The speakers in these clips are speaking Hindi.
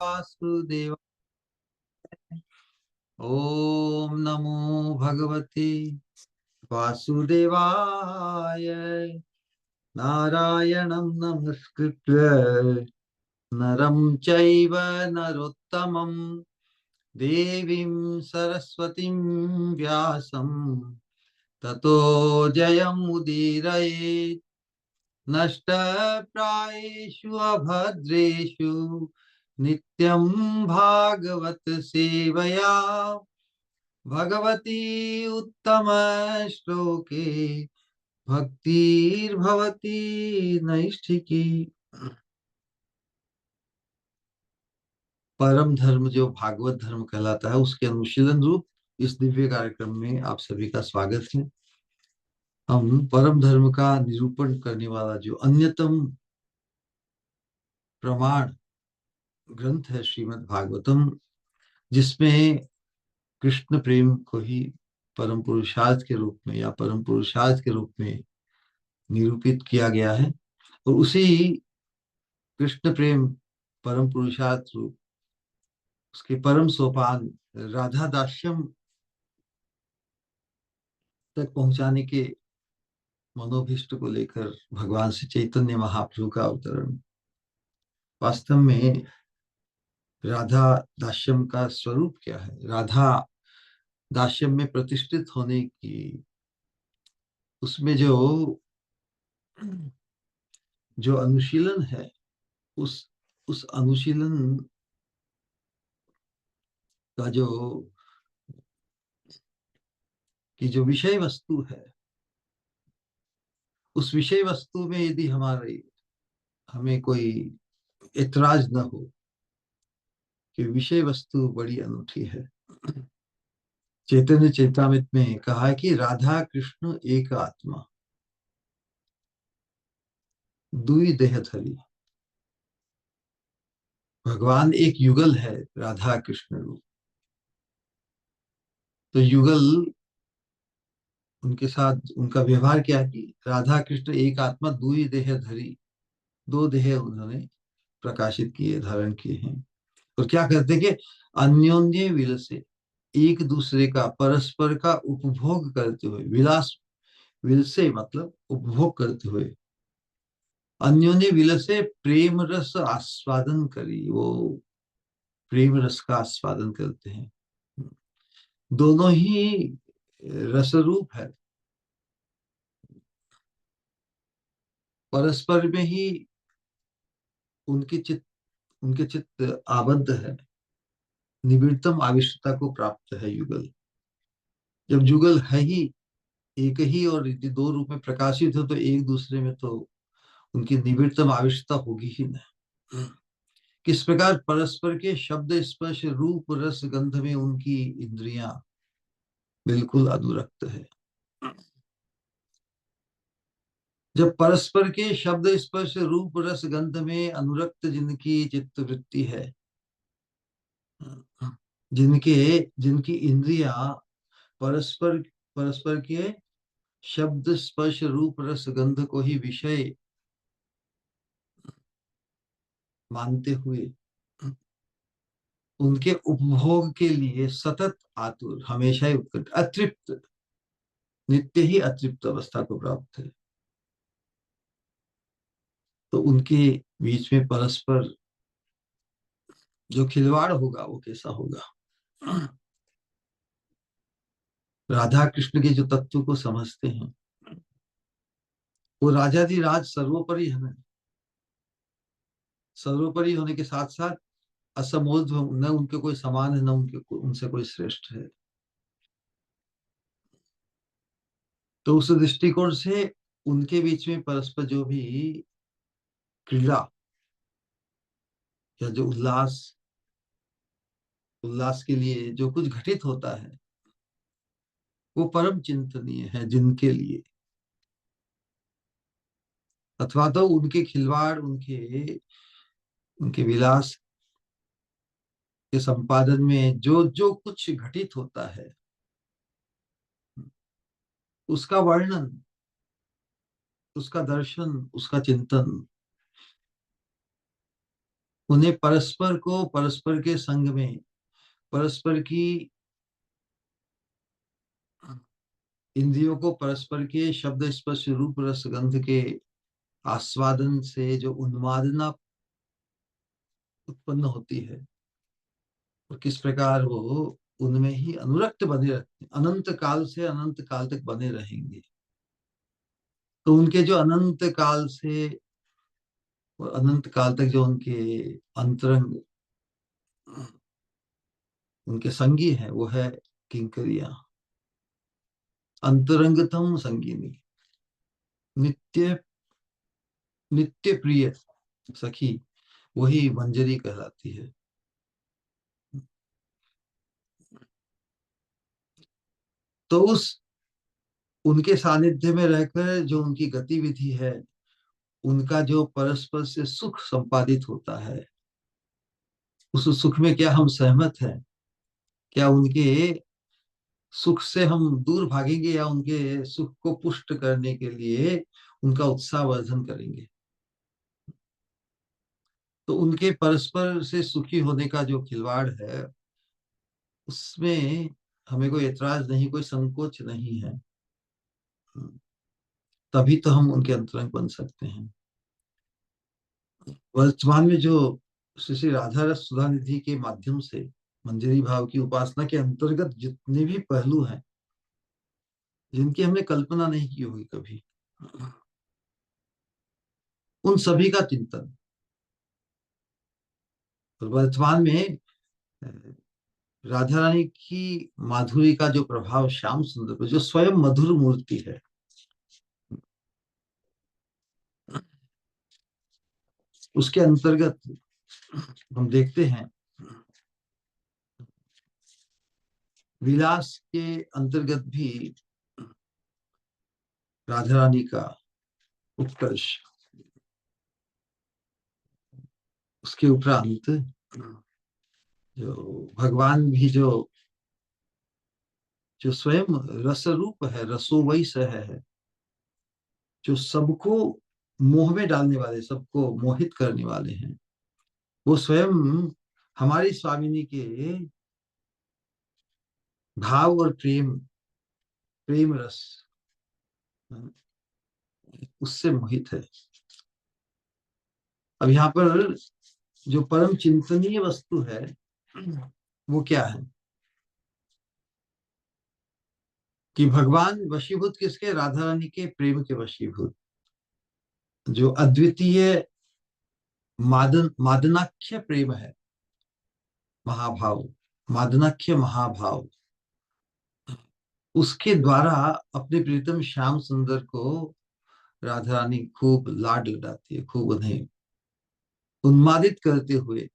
वासुदेव। ओम नमो भगवते वासुदेवाय। नारायणं नमस्कृत्य नरं चैव नरोत्तमं देवीं सरस्वतीं व्यासं ततो जयमुदीरयेत्। नष्टप्रायेषु अभद्रेषु नित्यं भागवत सेवया भगवती उत्तम श्लोके भक्तिर्भवती नैष्ठिकी। परम धर्म जो भागवत धर्म कहलाता है उसके अनुशीलन रूप इस दिव्य कार्यक्रम में आप सभी का स्वागत है। हम परम धर्म का निरूपण करने वाला जो अन्यतम प्रमाण ग्रंथ है श्रीमद् भागवतम, जिसमें कृष्ण प्रेम को ही परम पुरुषार्थ के रूप में या परम पुरुषार्थ के रूप में निरूपित किया गया है। और उसी कृष्ण प्रेम परम पुरुषार्थ रूप उसके परम सोपान राधा दास्यम तक पहुंचाने के मनोभिष्ट को लेकर भगवान श्री चैतन्य महाप्रभु का अवतरण। वास्तव में राधा दास्यम का स्वरूप क्या है? राधा दास्यम में प्रतिष्ठित होने की उसमें जो अनुशीलन है, उस उस अनुशीलन का जो विषय वस्तु है, उस विषय वस्तु में यदि हमारे हमें कोई ऐतराज न हो कि विषय वस्तु बड़ी अनूठी है। चैतन्य चैतामृत में कहा है कि राधा कृष्ण एक आत्मा दुई देहधरी। भगवान एक युगल है, राधा कृष्ण रूप। तो युगल उनके साथ उनका व्यवहार क्या है कि राधा कृष्ण एक आत्मा दुई देहधरी, दो देह उन्होंने प्रकाशित किए, धारण किए हैं। और क्या करते कि अन्योन्य विल से एक दूसरे का परस्पर का उपभोग करते हुए, विलास विल से मतलब उपभोग करते हुए, अन्योन्य विल से प्रेम रस आस्वादन करी, वो प्रेम रस का आस्वादन करते हैं। दोनों ही रसरूप है, परस्पर में ही उनके चित्त आबद्ध है, निबिड़तम आविष्टता को प्राप्त है युगल। जब युगल है ही एक ही और यदि दो रूप में प्रकाशित हो तो एक दूसरे में तो उनकी निबिड़तम आविष्टता होगी ही नहीं। किस प्रकार परस्पर के शब्द स्पर्श रूप रस गंध में उनकी इंद्रियां बिल्कुल अनुरक्त है। जब परस्पर के शब्द स्पर्श रूप रस गंध में अनुरक्त जिनकी चित्त वृत्ति है, जिनके जिनकी इंद्रियां परस्पर परस्पर के शब्द स्पर्श रूप रस गंध को ही विषय मानते हुए उनके उपभोग के लिए सतत आतुर, हमेशा ही उत्कट, अतृप्त, नित्य ही अतृप्त अवस्था को प्राप्त है, तो उनके बीच में परस्पर जो खिलवाड़ होगा वो कैसा होगा? राधा कृष्ण के जो तत्व को समझते हैं वो राजाधिराज सर्वोपरि है ना। सर्वोपरि होने के साथ साथ असमोध, न उनके कोई समान है, न उनसे कोई श्रेष्ठ है। तो उस दृष्टिकोण से उनके बीच में परस्पर जो भी क्रीड़ा या जो उल्लास उल्लास के लिए जो कुछ घटित होता है वो परम चिंतनीय है जिनके लिए। अथवा तो उनके खिलवाड़, उनके उनके विलास के संपादन में जो जो कुछ घटित होता है उसका वर्णन, उसका दर्शन, उसका चिंतन उन्हें परस्पर को परस्पर के संग में, परस्पर की इंद्रियों को परस्पर के शब्द स्पर्श रूप रस गंध के आस्वादन से जो उन्मादना उत्पन्न होती है, और किस प्रकार वो उनमें ही अनुरक्त बने रहते हैं, अनंत काल से अनंत काल तक बने रहेंगे। तो उनके जो अनंत काल से और अनंत काल तक जो उनके अंतरंग, उनके संगी हैं, वो है किंकरियां, अंतरंगतम संगिनी, नित्य नित्य प्रिय सखी, वही मंजरी कहलाती है। तो उस उनके सानिध्य में रहकर जो उनकी गतिविधि है, उनका जो परस्पर से सुख संपादित होता है, उस सुख में क्या हम सहमत हैं? क्या उनके सुख से हम दूर भागेंगे, या उनके सुख को पुष्ट करने के लिए उनका उत्साह वर्धन करेंगे? तो उनके परस्पर से सुखी होने का जो खिलवाड़ है, उसमें हमें कोई ऐतराज नहीं, कोई संकोच नहीं है। तभी तो हम उनके अंतरंग बन सकते हैं। वर्तमान में जो श्री श्री राधा रस सुधा निधि के माध्यम से मंजरी भाव की उपासना के अंतर्गत जितने भी पहलू हैं, जिनकी हमने कल्पना नहीं की होगी कभी, उन सभी का चिंतन, और वर्तमान में अ, राधा रानी की माधुरी का जो प्रभाव श्याम सुंदर पर, जो स्वयं मधुर मूर्ति है, उसके अंतर्गत हम देखते हैं विलास के अंतर्गत भी राधा रानी का उत्कर्ष। उसके उपरांत जो भगवान भी जो स्वयं रस रूप है, रसो वही सह है, जो सबको मोह में डालने वाले, सबको मोहित करने वाले हैं, वो स्वयं हमारी स्वामिनी के भाव और प्रेम, प्रेम रस, उससे मोहित है। अब यहाँ पर जो परम चिंतनीय वस्तु है, वो क्या है? कि भगवान वशीभूत किसके? राधा रानी के प्रेम के वशीभूत। जो अद्वितीय मादनाख्य प्रेम है, महाभाव, मादनाख्य महाभाव, उसके द्वारा अपने प्रीतम श्याम सुंदर को राधा रानी खूब लाड लडाती है, खूब उन्हें उन्मादित करते हुए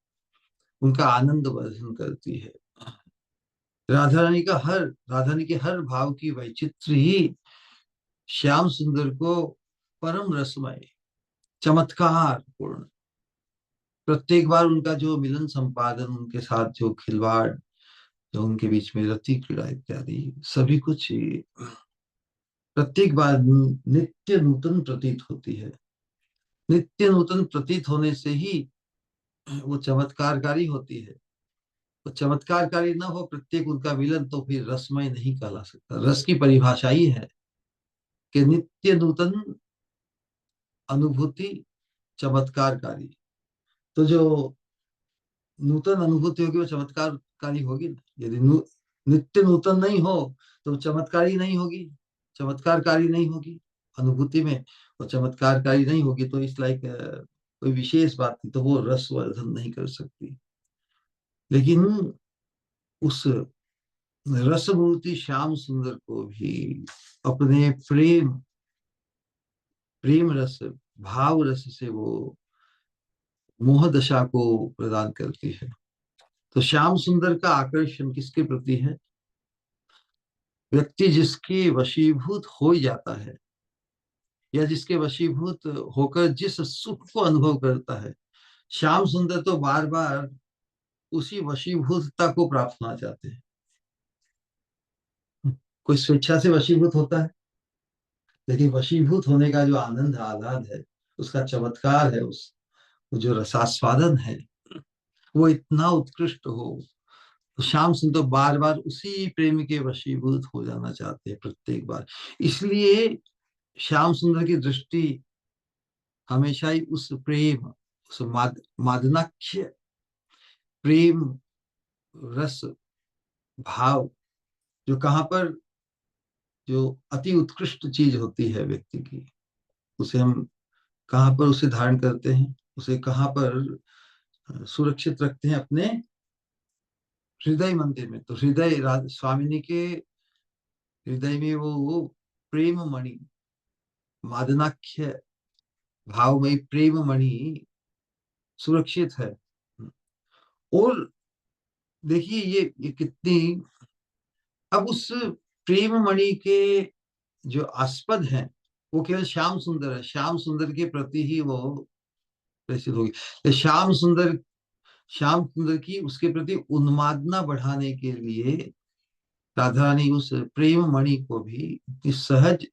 उनका आनंद वर्धन करती है। राधा रानी के हर भाव की वैचित्र ही श्याम सुंदर को परम रसमय, चमत्कार पूर्ण, प्रत्येक बार उनका जो मिलन संपादन, उनके साथ जो खिलवाड़, जो उनके बीच में रति क्रीड़ा इत्यादि सभी कुछ प्रत्येक बार नित्य नूतन प्रतीत होती है। नित्य नूतन प्रतीत होने से ही वो चमत्कारकारी होती है। तो चमत्कारकारी ना हो प्रत्येक उनका मिलन, तो फिर रसमय नहीं कहला सकता। रस की परिभाषा ही है कि नित्य नूतन अनुभूति, चमत्कारकारी। तो जो नूतन अनुभूति होगी वो चमत्कारकारी होगी ना। यदि नित्य नूतन नहीं हो तो चमत्कारी नहीं होगी, चमत्कारकारी नहीं होगी अनुभूति में, और चमत्कारकारी नहीं होगी तो इस लाइक कोई विशेष बात नहीं, तो वो रसवर्धन नहीं कर सकती। लेकिन उस रसमूर्ति श्याम सुंदर को भी अपने प्रेम रस, भाव रस से वो मोह दशा को प्रदान करती है। तो श्याम सुंदर का आकर्षण किसके प्रति है? व्यक्ति जिसके वशीभूत हो ही जाता है, या जिसके वशीभूत होकर जिस सुख को अनुभव करता है। श्याम सुंदर तो बार बार उसी वशीभूतता को प्राप्त होना चाहते हैं। कोई स्वेच्छा से वशीभूत होता है, लेकिन वशीभूत होने का जो आनंद आह्लाद है, उसका चमत्कार है, उस जो रसास्वादन है, वो इतना उत्कृष्ट हो। तो श्याम सुंदर बार बार उसी प्रेम के वशीभूत हो जाना चाहते हैं प्रत्येक बार। इसलिए श्याम सुंदर की दृष्टि हमेशा ही उस प्रेम, उस मादनाक्ष प्रेम रस भाव, जो कहाँ पर, जो अति उत्कृष्ट चीज होती है व्यक्ति की, उसे हम कहाँ पर उसे धारण करते हैं, उसे कहाँ पर सुरक्षित रखते हैं, अपने हृदय मंदिर में। तो स्वामिनी के हृदय में वो प्रेम मणि, मादनाख्य भावमयी प्रेम मणि सुरक्षित है। और देखिए ये कितनी, अब उस प्रेम मणि के जो आस्पद हैं वो केवल श्याम सुंदर है, श्याम सुंदर के प्रति ही वो प्रेषित होगी। तो श्याम सुंदर की उसके प्रति उन्मादना बढ़ाने के लिए राधा रानी उस प्रेम मणि को भी इतनी सहज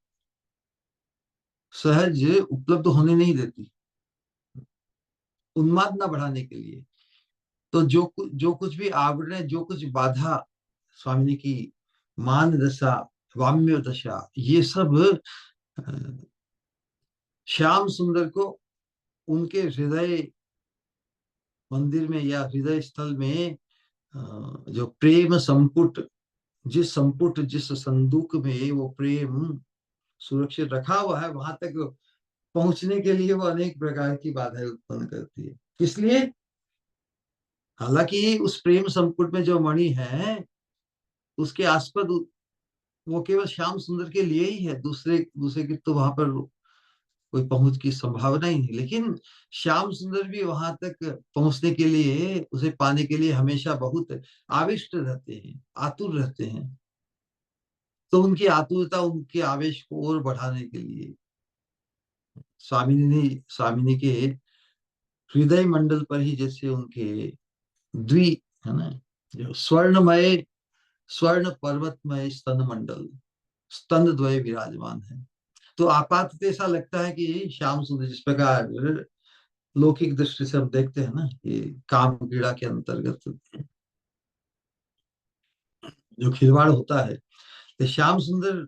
सहज उपलब्ध होने नहीं देती, उन्मादना बढ़ाने के लिए। तो जो कुछ भी आवरण है, जो कुछ बाधा स्वामिनी की मान दशा, वाम्य दशा, ये सब अ, श्याम सुंदर को उनके हृदय मंदिर में या हृदय स्थल में जो प्रेम संपुट, जिस संदूक में वो प्रेम सुरक्षित रखा हुआ है, वहां तक पहुंचने के लिए वो अनेक प्रकार की बाधाएं उत्पन्न करती है। इसलिए हालांकि उस प्रेम संपुट में जो मणि है उसके आस्पद वो केवल श्याम सुंदर के लिए ही है, दूसरे दूसरे की तो वहां पर कोई पहुंच की संभावना ही नहीं। लेकिन श्याम सुंदर भी वहां तक पहुंचने के लिए, उसे पाने के लिए हमेशा बहुत आविष्ट रहते हैं, आतुर रहते हैं। तो उनकी आतुरता, उनके आवेश को और बढ़ाने के लिए स्वामिनी के हृदय मंडल पर ही जैसे उनके द्वि, है ना, जो स्वर्णमय, स्वर्ण पर्वतमय स्तन मंडल, स्तन द्वय विराजमान है। तो आपात ऐसा लगता है कि श्याम सुंदर जिस प्रकार लौकिक दृष्टि से हम देखते हैं ना, ये काम क्रीड़ा के अंतर्गत जो खिलवाड़ होता है, तो श्याम सुंदर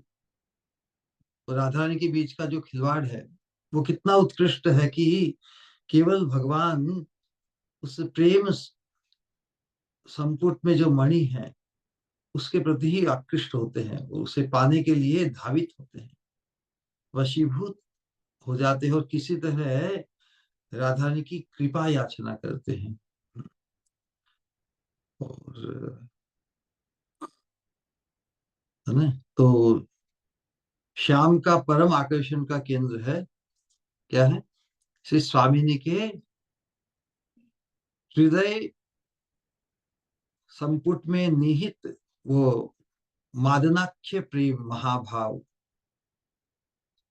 और राधा रानी के बीच का जो खिलवाड़ है वो कितना उत्कृष्ट है कि केवल भगवान उस प्रेम संपुट में जो मणि है उसके प्रति ही आकृष्ट होते हैं और उसे पाने के लिए धावित होते हैं, वशीभूत हो जाते हैं, और किसी तरह राधा रानी की कृपा याचना करते हैं। और है ना, तो श्याम का परम आकर्षण का केंद्र है, क्या है, श्री स्वामिनी के हृदय संपुट में निहित वो मादनाख्य प्रेम महाभाव,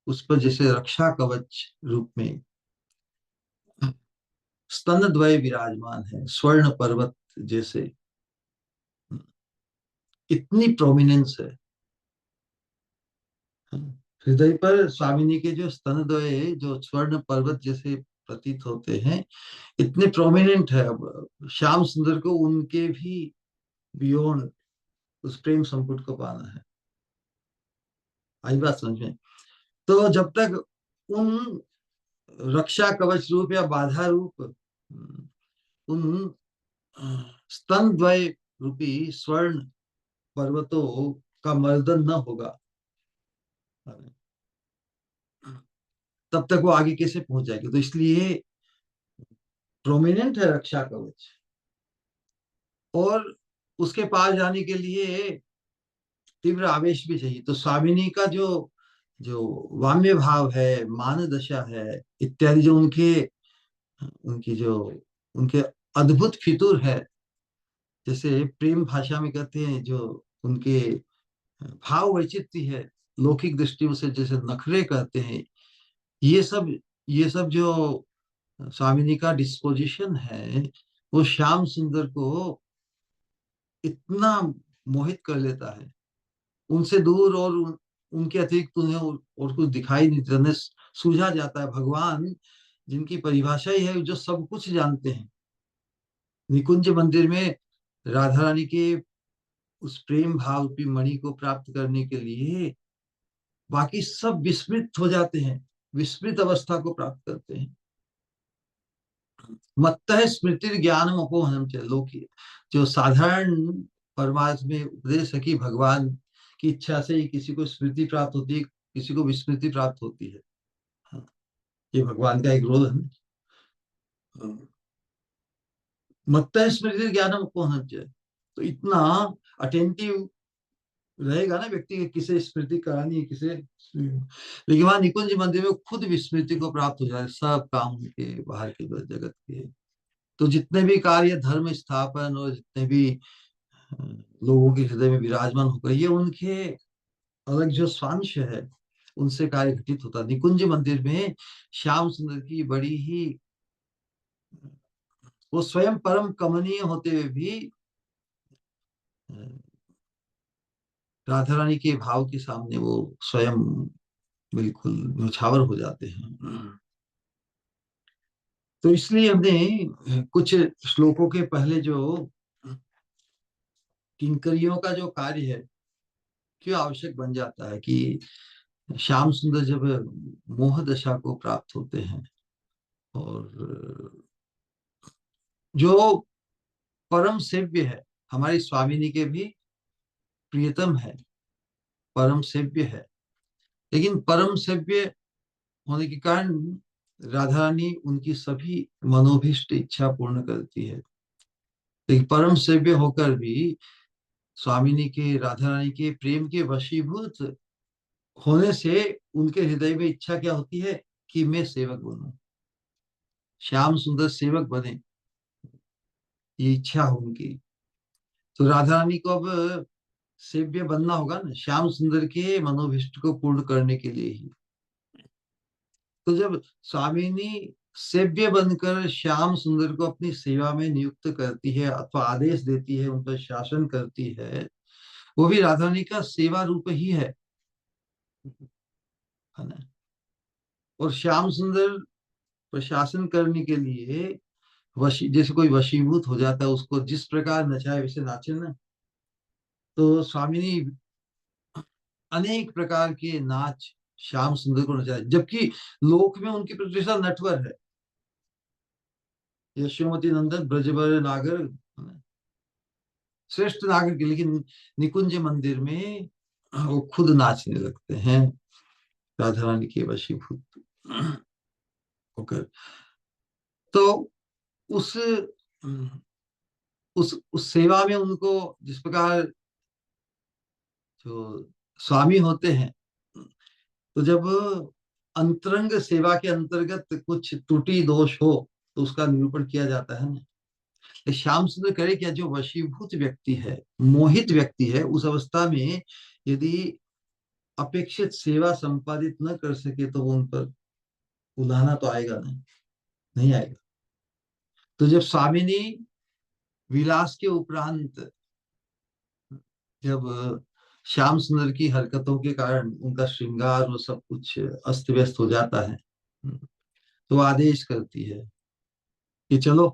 उस पर जैसे रक्षा कवच रूप में स्तन द्वय विराजमान है, स्वर्ण पर्वत जैसे, इतनी प्रोमिनेंस है। हृदय पर स्वामिनी के जो स्तनद्वय जो स्वर्ण पर्वत जैसे प्रतीत होते हैं, इतने प्रोमिनेंट है। अब श्याम सुंदर को उनके भी बियॉन्ड उस प्रेम संपुट को पाना है। आई बात समझ में? तो जब तक उन रक्षा कवच रूप या बाधा रूप उन स्तन द्वय रूपी स्वर्ण पर्वतों का मर्दन न होगा, तब तक वो आगे कैसे पहुंच जाएगी। तो इसलिए प्रोमिनेंट है रक्षा कवच, और उसके पार जाने के लिए तीव्र आवेश भी चाहिए। तो स्वामिनी का जो जो वाम्य भाव है, मान दशा है इत्यादि, जो उनके उनकी जो उनके अद्भुत फितूर है, जैसे प्रेम भाषा में कहते हैं, जो उनके भाव वैचित्र्य है, लौकिक दृष्टि से जैसे नखरे कहते हैं, ये सब ये सब जो स्वामिनी का डिस्पोजिशन है वो श्याम सुंदर को इतना मोहित कर लेता है, उनसे दूर और उनके अतिरिक्त उन्हें और कुछ दिखाई नहीं देता, उन्हें सूझा जाता है। भगवान जिनकी परिभाषा ही है जो सब कुछ जानते हैं, निकुंज मंदिर में राधा रानी के उस प्रेम भाव रूपी मणि को प्राप्त करने के लिए बाकी सब विस्मृत हो जाते हैं, विस्मृत अवस्था को प्राप्त करते हैं। मत्तः स्मृति ज्ञानम अपोहनम च लोके, जो साधारण परमार्थ में उपदेश है कि भगवान की इच्छा से ही किसी को स्मृति प्राप्त होती है, किसी को विस्मृति प्राप्त होती है। हाँ, ये भगवान का एक रोल है ना। हाँ। मत्तः स्मृति ज्ञानम अपोहनम च, तो इतना अटेंटिव रहेगा ना व्यक्ति के किसे स्मृति करानी है, किसे। लेकिन वहां निकुंज मंदिर में खुद विस्मृति को प्राप्त हो जाए, सब काम के बाहर के जगत के। तो जितने भी कार्य धर्म स्थापन और जितने भी लोगों के हृदय में विराजमान होकर ये उनके अलग जो स्वांश है उनसे कार्य घटित होता। निकुंज मंदिर में श्याम सुंदर की बड़ी ही, वो स्वयं परम कमनीय होते हुए भी अ, राधा रानी के भाव के सामने वो स्वयं बिल्कुल न्यौछावर हो जाते हैं। तो इसलिए हमने कुछ श्लोकों के पहले जो किंकरियों का जो कार्य है क्यों आवश्यक बन जाता है कि श्याम सुंदर जब मोह दशा को प्राप्त होते हैं और जो परम सेव्य है, हमारी स्वामिनी के भी प्रियतम है, परम सेव्य है, लेकिन परम सेव्य होने के कारण राधा रानी उनकी सभी मनोभीष्ट इच्छा पूर्ण करती है। लेकिन परम सेव्य होकर भी स्वामिनी के, राधा रानी के प्रेम के वशीभूत होने से उनके हृदय में इच्छा क्या होती है कि मैं सेवक बनूं, श्याम सुंदर सेवक बने, ये इच्छा हो उनकी। तो राधा रानी को अब सेव्य बनना होगा ना श्याम सुंदर के मनोभिष्ट को पूर्ण करने के लिए ही। तो जब स्वामिनी सेव्य बनकर श्याम सुंदर को अपनी सेवा में नियुक्त करती है अथवा आदेश देती है, उन पर शासन करती है, वो भी राधा रानी का सेवा रूप ही है ना। और श्याम सुंदर प्रशासन करने के लिए वशी, जैसे कोई वशीभूत हो जाता है, उसको जिस प्रकार नचाए वैसे नाचे ना। तो स्वामिनी अनेक प्रकार के नाच श्याम सुंदर को नचाए, जबकि लोक में उनकी प्रतिष्ठा नटवर है, यशोमती नंदन ब्रजबर नागर, श्रेष्ठ नागर के। लेकिन निकुंज मंदिर में वो खुद नाचने लगते हैं राधा रानी के वशीभूत होकर। तो उस उस सेवा में उनको जिस प्रकार जो स्वामी होते हैं, तो जब अंतरंग सेवा के अंतर्गत कुछ त्रुटि दोष हो तो उसका निरूपण किया जाता है ना। तो श्याम सुंदर करे क्या, जो वशीभूत व्यक्ति है, मोहित व्यक्ति है, उस अवस्था में यदि अपेक्षित सेवा संपादित न कर सके तो वो उन पर उलाहना तो आएगा नहीं, नहीं आएगा। तो जब स्वामिनी विलास के उपरांत, जब श्याम सुंदर की हरकतों के कारण उनका श्रृंगार वो सब कुछ अस्त व्यस्त हो जाता है, तो आदेश करती है कि चलो,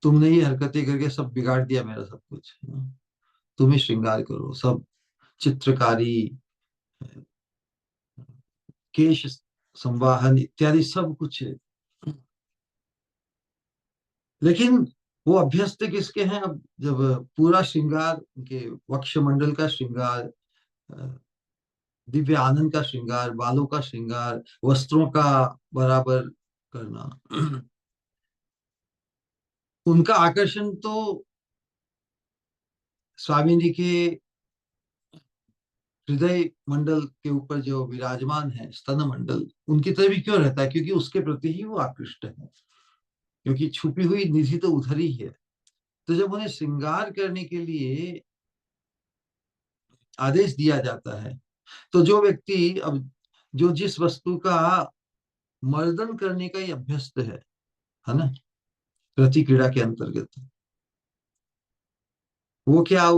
तुमने ये हरकतें करके सब बिगाड़ दिया मेरा सब कुछ, तुम ही श्रृंगार करो सब, चित्रकारी, केश संवाहन इत्यादि सब कुछ है। लेकिन वो अभ्यस्त किसके हैं अब, जब पूरा श्रृंगार उनके वक्षमंडल का श्रृंगार, अ, दिव्य आनंद का श्रृंगार, बालों का श्रृंगार, वस्त्रों का बराबर करना, उनका आकर्षण तो स्वामी जी के हृदय मंडल के ऊपर जो विराजमान है, स्तन मंडल, उनकी तरफ ही क्यों रहता है, क्योंकि उसके प्रति ही वो आकृष्ट है, क्योंकि छुपी हुई निधि तो उधर ही है। तो जब उन्हें श्रृंगार करने के लिए आदेश दिया जाता है, तो जो व्यक्ति अब, जो जिस वस्तु का मर्दन करने का ही अभ्यस्त है ना, रति क्रीड़ा के अंतर्गत, वो क्या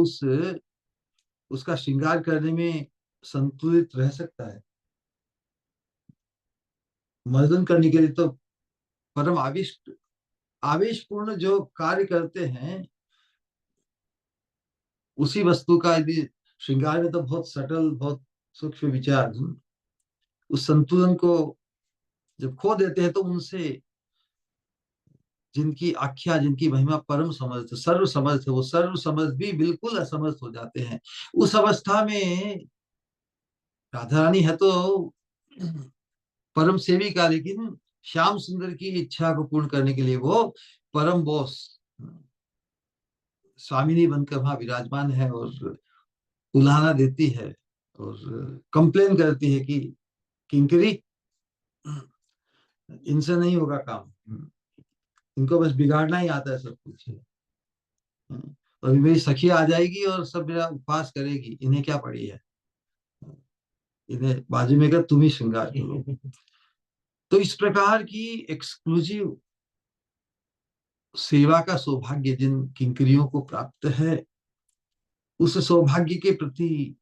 उसका श्रृंगार करने में संतुलित रह सकता है? मर्दन करने के लिए तो परम आविष्ट आवेशपूर्ण जो कार्य करते हैं, उसी वस्तु का यदि श्रृंगार में तो बहुत सटल, बहुत सूक्ष्म विचार, उस संतुलन को जब खो देते हैं तो उनसे जिनकी आख्या, जिनकी महिमा परम समर्थ, सर्व समर्थ है, वो सर्व समर्थ भी बिल्कुल असमर्थ हो जाते हैं। उस अवस्था में राधा रानी है तो परम सेविका, लेकिन श्याम सुंदर की इच्छा को पूर्ण करने के लिए वो परम बॉस स्वामिनी बनकर वहां विराजमान है, और उलाहना देती है और कंप्लेन करती है कि किंकरी, इनसे नहीं होगा काम, इनको बस बिगाड़ना ही आता है सब कुछ। और अभी मेरी सखी आ जाएगी और सब मेरा उपवास करेगी, इन्हें क्या पड़ी है, इन्हें बाजू में कर तुम ही श्रृंगार करो। तो इस प्रकार की एक्सक्लूसिव सेवा का सौभाग्य जिन किंकरियों को प्राप्त है, उस सौभाग्य के प्रति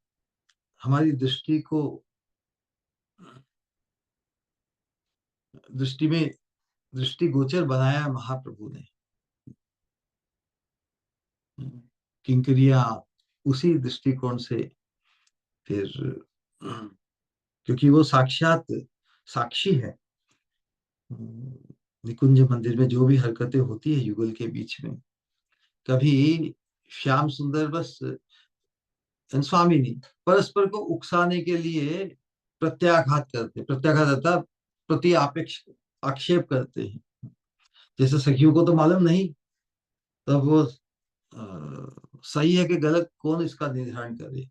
हमारी दृष्टि को, दृष्टि में दृष्टि गोचर बनाया महाप्रभु ने। किंकरियां उसी दृष्टिकोण से फिर, क्योंकि वो साक्षात साक्षी है। निकुंज मंदिर में जो भी हरकतें होती है युगल के बीच में, कभी श्याम सुंदर बस स्वामिनी परस्पर को उकसाने के लिए प्रत्याघात करते, प्रत्याघात अर्थात प्रति आपेक्ष आक्षेप करते हैं। जैसे सखियों को तो मालूम नहीं, तब वो सही है कि गलत, कौन इसका निर्धारण करे।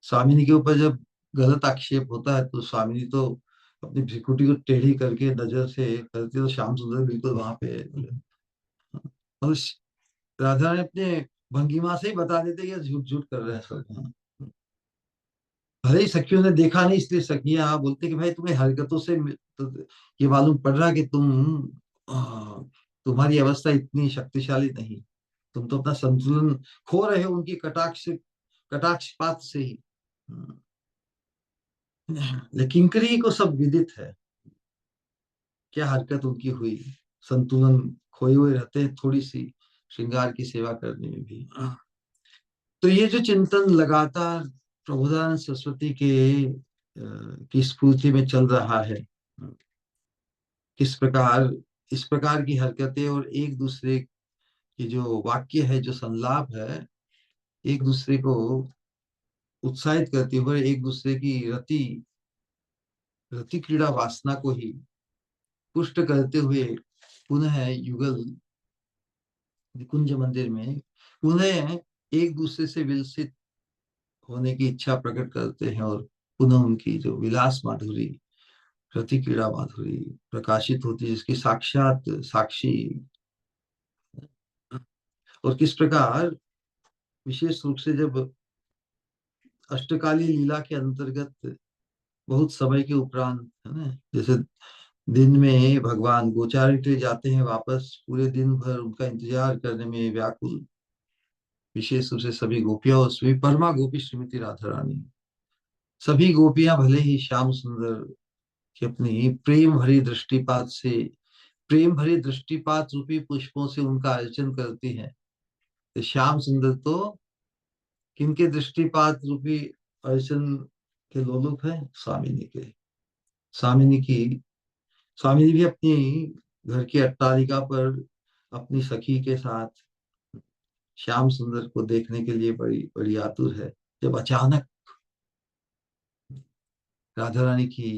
स्वामिनी के ऊपर जब गलत आक्षेप होता है तो स्वामिनी तो अपनी भ्रिकुटी को टेढ़ी करके नजर से करती, तो श्याम सुंदर बिल्कुल वहां पे, और राधा ने अपने भंगिमा से ही बता देते कि झूठ झूठ कर रहे हैं सब। भले ही सखियों ने देखा नहीं, इसलिए सखियां बोलते कि भाई तुम्हें हरकतों से तो ये मालूम पड़ रहा कि आ, तुम्हारी अवस्था इतनी शक्तिशाली नहीं, तुम तो अपना संतुलन खो रहे हो उनकी कटाक्षपात से ही। लेकिन किंकरी को सब विदित है क्या हरकत उनकी हुई, संतुलन खोए हुए रहते हैं थोड़ी सी श्रृंगार की सेवा करने में भी। तो ये जो चिंतन लगातार प्रबोधानंद सरस्वती के की स्फूर्ति में चल रहा है, किस प्रकार इस प्रकार की हरकतें और एक दूसरे की जो वाक्य है, जो संलाप है, एक दूसरे को उत्साहित करते हुए, एक दूसरे की रति रति क्रीड़ा वासना को ही पुष्ट करते हुए पुनः युगल निकुंज मंदिर में पुनः एक दूसरे से विलसित होने की इच्छा प्रकट करते हैं, और पुनः उनकी जो विलास माधुरी, रति क्रीड़ा माधुरी प्रकाशित होती है, जिसकी साक्षात साक्षी। और किस प्रकार विशेष रूप से जब अष्टकाली लीला के अंतर्गत बहुत समय के उपरांत, है ना, जैसे दिन में भगवान गोचारण के लिए जाते हैं वापस, पूरे दिन भर उनका इंतजार करने में व्याकुल विशेष रूप से सभी गोपियां, और सभी परमा गोपी श्रीमती राधा रानी, सभी गोपियां भले ही श्याम सुंदर की अपनी प्रेम भरी दृष्टिपात से, प्रेम भरी दृष्टिपात रूपी पुष्पों से उनका अर्चन करती हैं, तो श्याम सुंदर तो किनके दृष्टिपात रूपी अर्चन के लोलुप है, स्वामिनी के। स्वामिनी की स्वामिनी भी अपनी घर की अट्टालिका पर अपनी सखी के साथ श्याम सुंदर को देखने के लिए बड़ी बड़ी आतुर है। जब अचानक राधा रानी की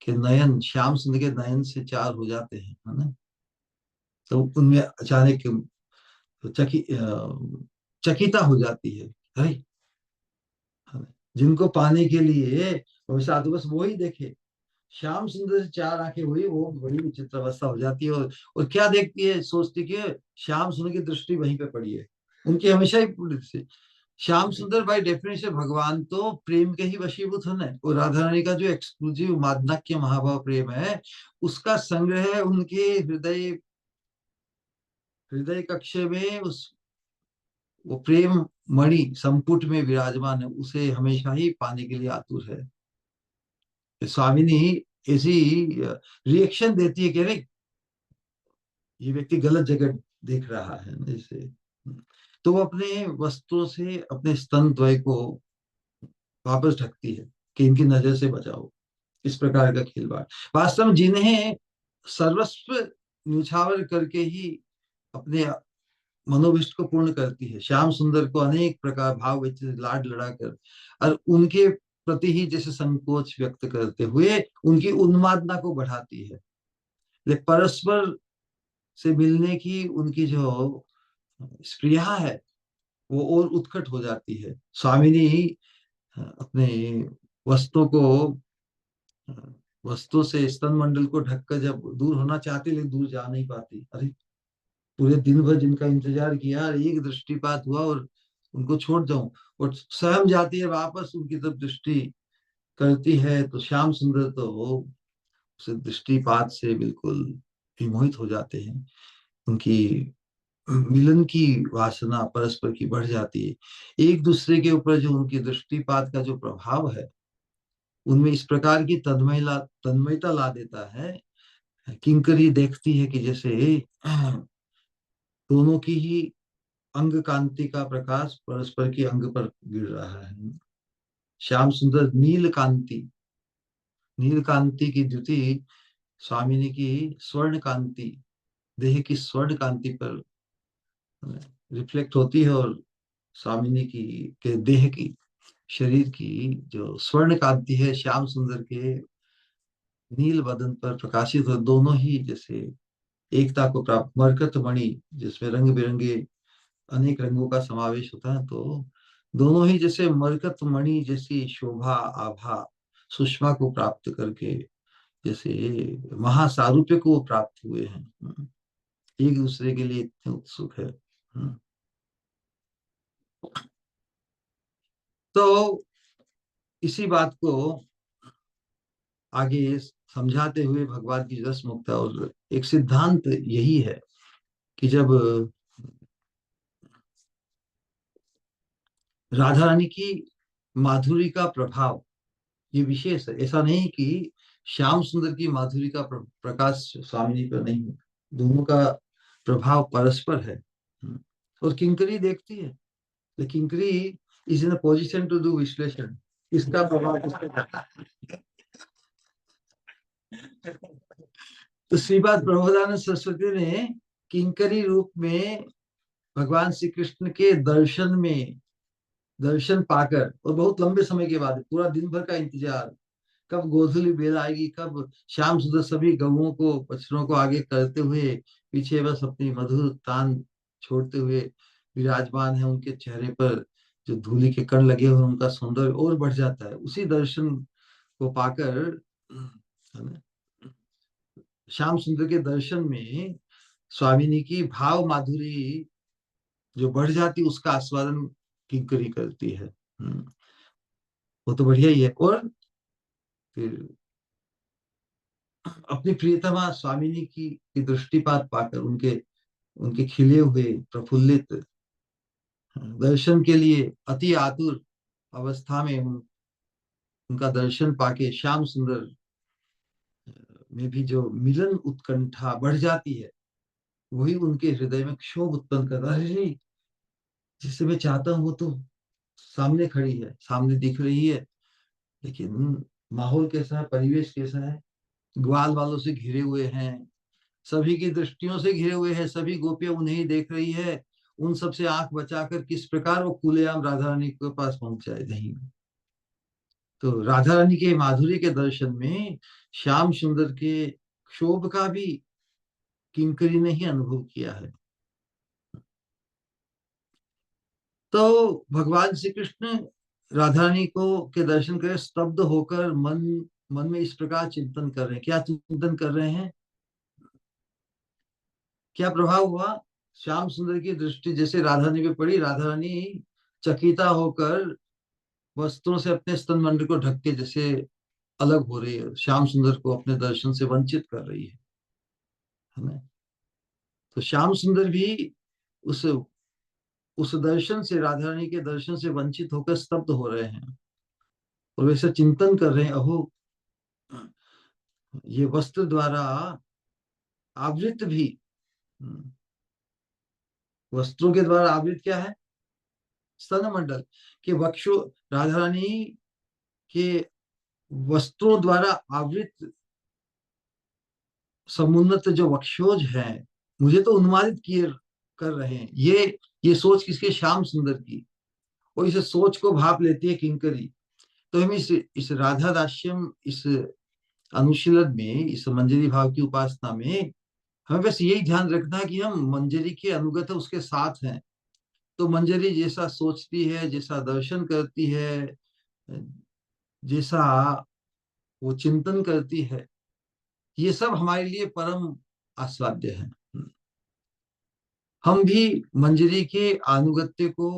के नयन श्याम सुंदर के नयन से चार हो जाते हैं, है ना, तो उनमें अचानक चकिता हो जाती है, भाई जिनको पाने के लिए हमेशा तो बस वो ही देखे, श्याम सुंदर से चार आंखें हुई, वो बड़ी विचित्र अवस्था हो जाती है, और क्या देखती है, सोचती कि श्याम सुंदर की दृष्टि वहीं पे पड़ी है, उनकी हमेशा ही पूरी से। श्याम सुंदर बाय डेफिनेशन भगवान तो प्रेम के ही वशीभूत होना है, और राधा रानी का जो एक्सक्लूसिव मादनाक्य महाभाव प्रेम है, उसका संग्रह उनके हृदय हृदय कक्ष में, उस वो प्रेम मणि संपुट में विराजमान है, उसे हमेशा ही पाने के लिए आतुर है। स्वामिनी ऐसी रिएक्शन देती है कि अरे ये व्यक्ति गलत जगह देख रहा है जैसे। तो वो अपने वस्त्रों से अपने स्तन द्वय को वापस ढकती है कि इनकी नजर से बचाओ। इस प्रकार का खिलवाड़, वास्तव में जिन्हें सर्वस्व न्यौछावर करके ही अपने मनोभिष्ट को पूर्ण करती है, श्याम सुंदर को अनेक प्रकार भाव व्यतीत लाड लड़ाकर और उनके प्रति ही जैसे संकोच व्यक्त करते हुए उनकी उन्मादना को बढ़ाती है। लेकिन परस्पर से मिलने की उनकी जो स्पृहा है वो और उत्कट हो जाती है। स्वामिनी अपने वस्त्रों को वस्तु से स्तन मंडल को ढककर जब दूर होना चाहती लेकिन दूर जा नहीं पाती। अरे पूरे दिन भर जिनका इंतजार किया और एक दृष्टिपात हुआ और उनको छोड़ जाऊं, और स्वयं जाती है वापस उनकी तरफ दृष्टि करती है, तो श्याम सुंदर तो उस दृष्टिपात से बिल्कुल विमोहित हो जाते हैं। उनकी मिलन की वासना परस्पर की बढ़ जाती है। एक दूसरे के ऊपर जो उनकी दृष्टिपात का जो प्रभाव है उनमें इस प्रकार की तन्मयता ला देता है। किंकरी देखती है कि जैसे दोनों की ही अंग कांति का प्रकाश परस्पर की अंग पर गिर रहा है। श्याम सुंदर नील कांति की द्युति स्वामिनी की स्वर्ण कांति, देह की स्वर्ण कांति पर रिफ्लेक्ट होती है, और स्वामिनी की के देह की शरीर की जो स्वर्ण कांति है श्याम सुंदर के नील बदन पर प्रकाशित हो, दोनों ही जैसे एकता को प्राप्त मरकत मणि जिसमें रंग बिरंगे अनेक रंगों का समावेश होता है, तो दोनों ही जैसे मरकत मणि जैसी शोभा आभा सुषमा को प्राप्त करके जैसे महासारूप्य को वो प्राप्त हुए हैं। एक दूसरे के लिए इतने उत्सुक है। तो इसी बात को आगे समझाते हुए भगवान की रस मुक्ता, और एक सिद्धांत यही है कि जब राधा रानी की माधुरी का प्रभाव ये विशेष है, ऐसा नहीं कि श्याम सुंदर की माधुरी का प्रकाश स्वामिनी पर नहीं है। दोनों का प्रभाव परस्पर है। और किंकरी देखती है, लेकिन किंकरी is in a position to do विश्लेषण, इसका प्रभाव किस पे पड़ता है। तो श्रीपाद प्रबोधानंद सरस्वती ने किंकरी रूप में भगवान श्री कृष्ण के दर्शन पाकर, और बहुत लंबे समय के बाद, पूरा दिन भर का इंतजार, कब गोधूली बेल आएगी, कब श्याम सुंदर सभी गऊओं को बछड़ों को आगे करते हुए पीछे बस अपनी मधुर तान छोड़ते हुए विराजमान है, उनके चेहरे पर जो धूली के कण लगे हुए उनका सौंदर्य और बढ़ जाता है। उसी दर्शन को पाकर है ना, श्याम सुंदर के दर्शन में स्वामिनी की भाव माधुरी जो बढ़ जाती उसका आस्वादन किंकरी करती है। वो तो बढ़िया ही है। और फिर अपनी प्रियतमा स्वामिनी की दृष्टिपात पाकर उनके उनके खिले हुए प्रफुल्लित दर्शन के लिए अति आतुर अवस्था में उनका दर्शन पाके श्याम सुंदर में भी जो मिलन उत्कंठा बढ़ जाती है, वही उनके हृदय में क्षोभ उत्पन्न करता है। अरे जिसे मैं चाहता हूँ वो तो सामने खड़ी है, सामने दिख रही है, लेकिन माहौल कैसा है, परिवेश कैसा है, ग्वाल वालों से घिरे हुए हैं, सभी की दृष्टियों से घिरे हुए हैं, सभी गोपियां उन्हें ही देख रही है। उन सब से आंख बचाकर किस प्रकार वो खुलेआम राधा रानी के पास पहुंच जाए, नहीं। तो राधा रानी के माधुर्य के दर्शन में श्याम सुंदर के क्षोभ का भी किंकरी ने ही अनुभव किया है। तो भगवान श्री कृष्ण राधा रानी को के दर्शन करे स्तब्ध होकर मन मन में इस प्रकार चिंतन कर रहे हैं। क्या चिंतन कर रहे हैं, क्या प्रभाव हुआ, श्याम सुंदर की दृष्टि जैसे राधा रानी पे पड़ी, राधा रानी चकिता होकर वस्त्रों से अपने स्तन मंडल को ढक के जैसे अलग हो रही है, श्याम सुंदर को अपने दर्शन से वंचित कर रही है ना। तो श्याम सुंदर भी उस उस दर्शन से, राधा रानी के दर्शन से वंचित होकर स्तब्ध हो रहे हैं, और वैसे चिंतन कर रहे हैं, अहो ये वस्त्र द्वारा आवृत भी हम्म, वस्त्रों के द्वारा आवृत क्या है? स्तन मंडल के वक्षो, राधा रानी के वस्त्रों द्वारा आवृत समुन्नत जो वक्षोज हैं, मुझे तो उन्मादित किए कर रहे हैं। ये सोच किसके? श्याम सुंदर की। और इस सोच को भाप लेती है किंकरी। तो हम इस राधा दास्यम, इस अनुशीलन में, इस मंजरी भाव की उपासना में हमें बस यही ध्यान रखना है कि हम मंजरी के अनुगत है, उसके साथ हैं। तो मंजरी जैसा सोचती है, जैसा दर्शन करती है, जैसा वो चिंतन करती है, ये सब हमारे लिए परम आस्वाद्य है। हम भी मंजरी के आनुगत्य को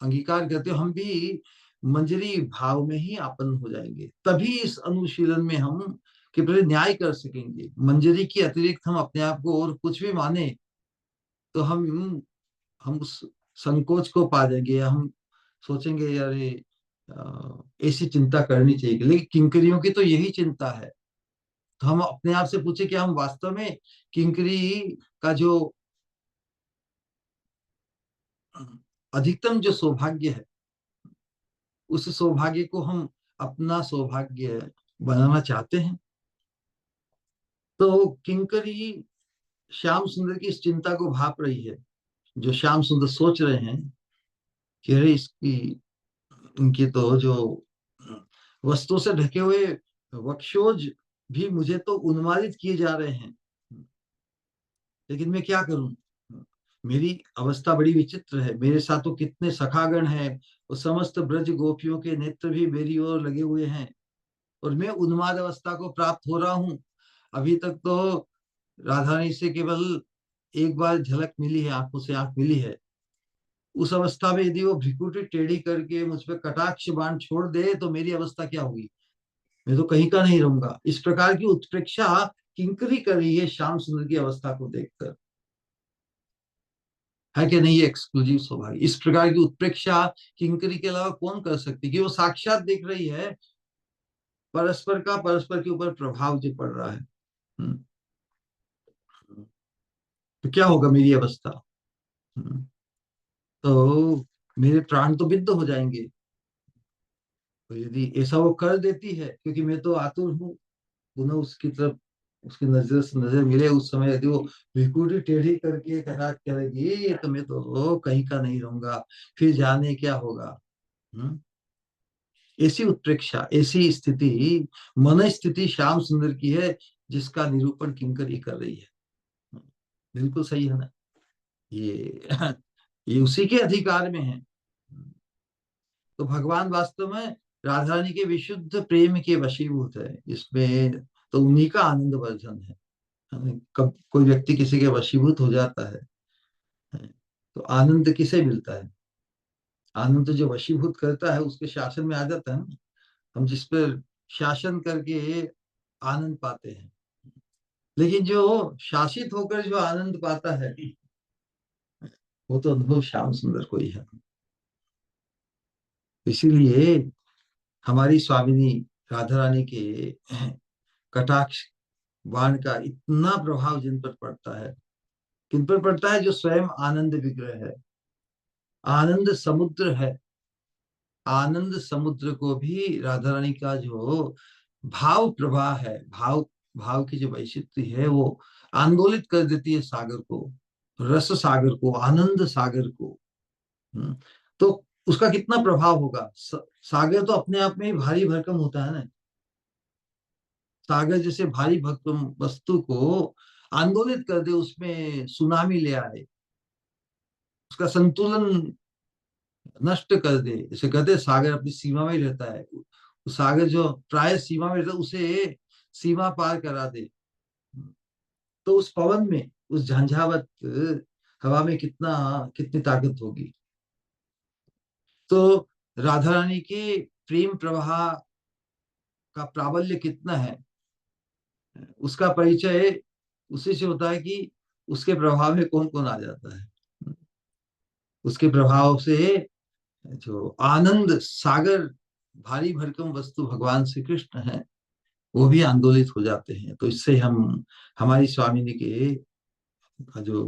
अंगीकार करते हो, हम भी मंजरी भाव में ही आपन्न हो जाएंगे। तभी इस अनुशीलन में हम के प्रति न्याय कर सकेंगे। मंजरी के अतिरिक्त हम अपने आप को और कुछ भी माने तो हम उस संकोच को पा जाएंगे। हम सोचेंगे अरे ऐसी चिंता करनी चाहिए, लेकिन किंकरियों की तो यही चिंता है। तो हम अपने आप से पूछे कि हम वास्तव में किंकरी का जो अधिकतम जो सौभाग्य है, उस सौभाग्य को हम अपना सौभाग्य बनाना चाहते हैं। तो किंकरी श्याम सुंदर की इस चिंता को भाप रही है। जो श्याम सुंदर सोच रहे हैं कि अरे इसकी, इनकी तो जो वस्त्रों से ढके हुए वक्षोज भी मुझे तो उन्मादित किए जा रहे हैं, लेकिन मैं क्या करूं? मेरी अवस्था बड़ी विचित्र है। मेरे साथ तो कितने सखागण हैं, और समस्त ब्रज गोपियों के नेत्र भी मेरी ओर लगे हुए हैं, और मैं उन्माद अवस्था को प्राप्त हो रहा हूं। अभी तक तो राधा रानी से केवल एक बार झलक मिली है, आंखों से आंख मिली है। उस अवस्था में यदि वो भ्रिकुटी टेढ़ी करके मुझ पर कटाक्ष बाण छोड़ दे तो मेरी अवस्था क्या होगी? मैं तो कहीं का नहीं रहूंगा। इस प्रकार की उत्प्रेक्षा किंकरी कर रही है श्याम सुंदर की अवस्था को देखकर। है कि नहीं? ये एक्सक्लूसिव सौभाग्य। इस प्रकार की उत्प्रेक्षा किंकरी के अलावा कौन कर सकती है? कि वो साक्षात देख रही है परस्पर का, परस्पर के ऊपर प्रभाव जो पड़ रहा है। हम्म, तो क्या होगा मेरी अवस्था? हम्म, तो मेरे प्राण तो विद्ध हो जाएंगे। तो यदि ऐसा वो कर देती है, क्योंकि मैं तो आतुर हूँ पुनः उसकी तरफ, उसकी नजर से नजर मिले उस समय, यदि वो भ्रिकुटी टेढ़ी करके कटाक्ष करेगी तो मैं तो कहीं का नहीं रहूंगा। फिर जाने क्या होगा। हम्म? ऐसी उत्प्रेक्षा, ऐसी स्थिति, मन स्थिति श्याम सुंदर की है, जिसका निरूपण किंकरी कर रही है। बिल्कुल सही है ना? ये ये उसी के अधिकार में है। तो भगवान वास्तव में राधा रानी के विशुद्ध प्रेम के वशीभूत है इसमें। तो उन्हीं का आनंद वर्धन है। कब कोई व्यक्ति किसी के वशीभूत हो जाता है, तो आनंद किसे मिलता है? आनंद तो जो वशीभूत करता है उसके शासन में आ जाता है ना। हम जिस पर शासन करके आनंद पाते हैं, लेकिन जो शासित होकर जो आनंद पाता है, वो तो अनुभव श्याम सुंदर को ही है। इसीलिए हमारी स्वामिनी राधा रानी के कटाक्ष बाण का इतना प्रभाव जिन पर पड़ता है। किन पर पड़ता है? जो स्वयं आनंद विग्रह है, आनंद समुद्र है। आनंद समुद्र को भी राधा रानी का जो भाव प्रवाह है, भाव भाव की जो वैचित्री है, वो आंदोलित कर देती है सागर को, रस सागर को, आनंद सागर को। हम्म, तो उसका कितना प्रभाव होगा? सागर तो अपने आप में ही भारी भरकम होता है ना। सागर जैसे भारी भरकम वस्तु को आंदोलित कर दे, उसमें सुनामी ले आए, उसका संतुलन नष्ट कर दे। जैसे कहते हैं सागर अपनी सीमा में ही रहता है, सागर जो प्राय सीमा में रहता है उसे सीमा पार करा दे। तो उस पवन में, उस झंझावत हवा में कितना, कितनी ताकत होगी। तो राधा रानी के प्रेम प्रवाह का प्राबल्य कितना है, उसका परिचय उसी से होता है कि उसके प्रभाव में कौन कौन आ जाता है। उसके प्रभाव से जो आनंद सागर, भारी भरकम वस्तु भगवान श्री कृष्ण है, वो भी आंदोलित हो जाते हैं। तो इससे हम हमारी स्वामिनी के का जो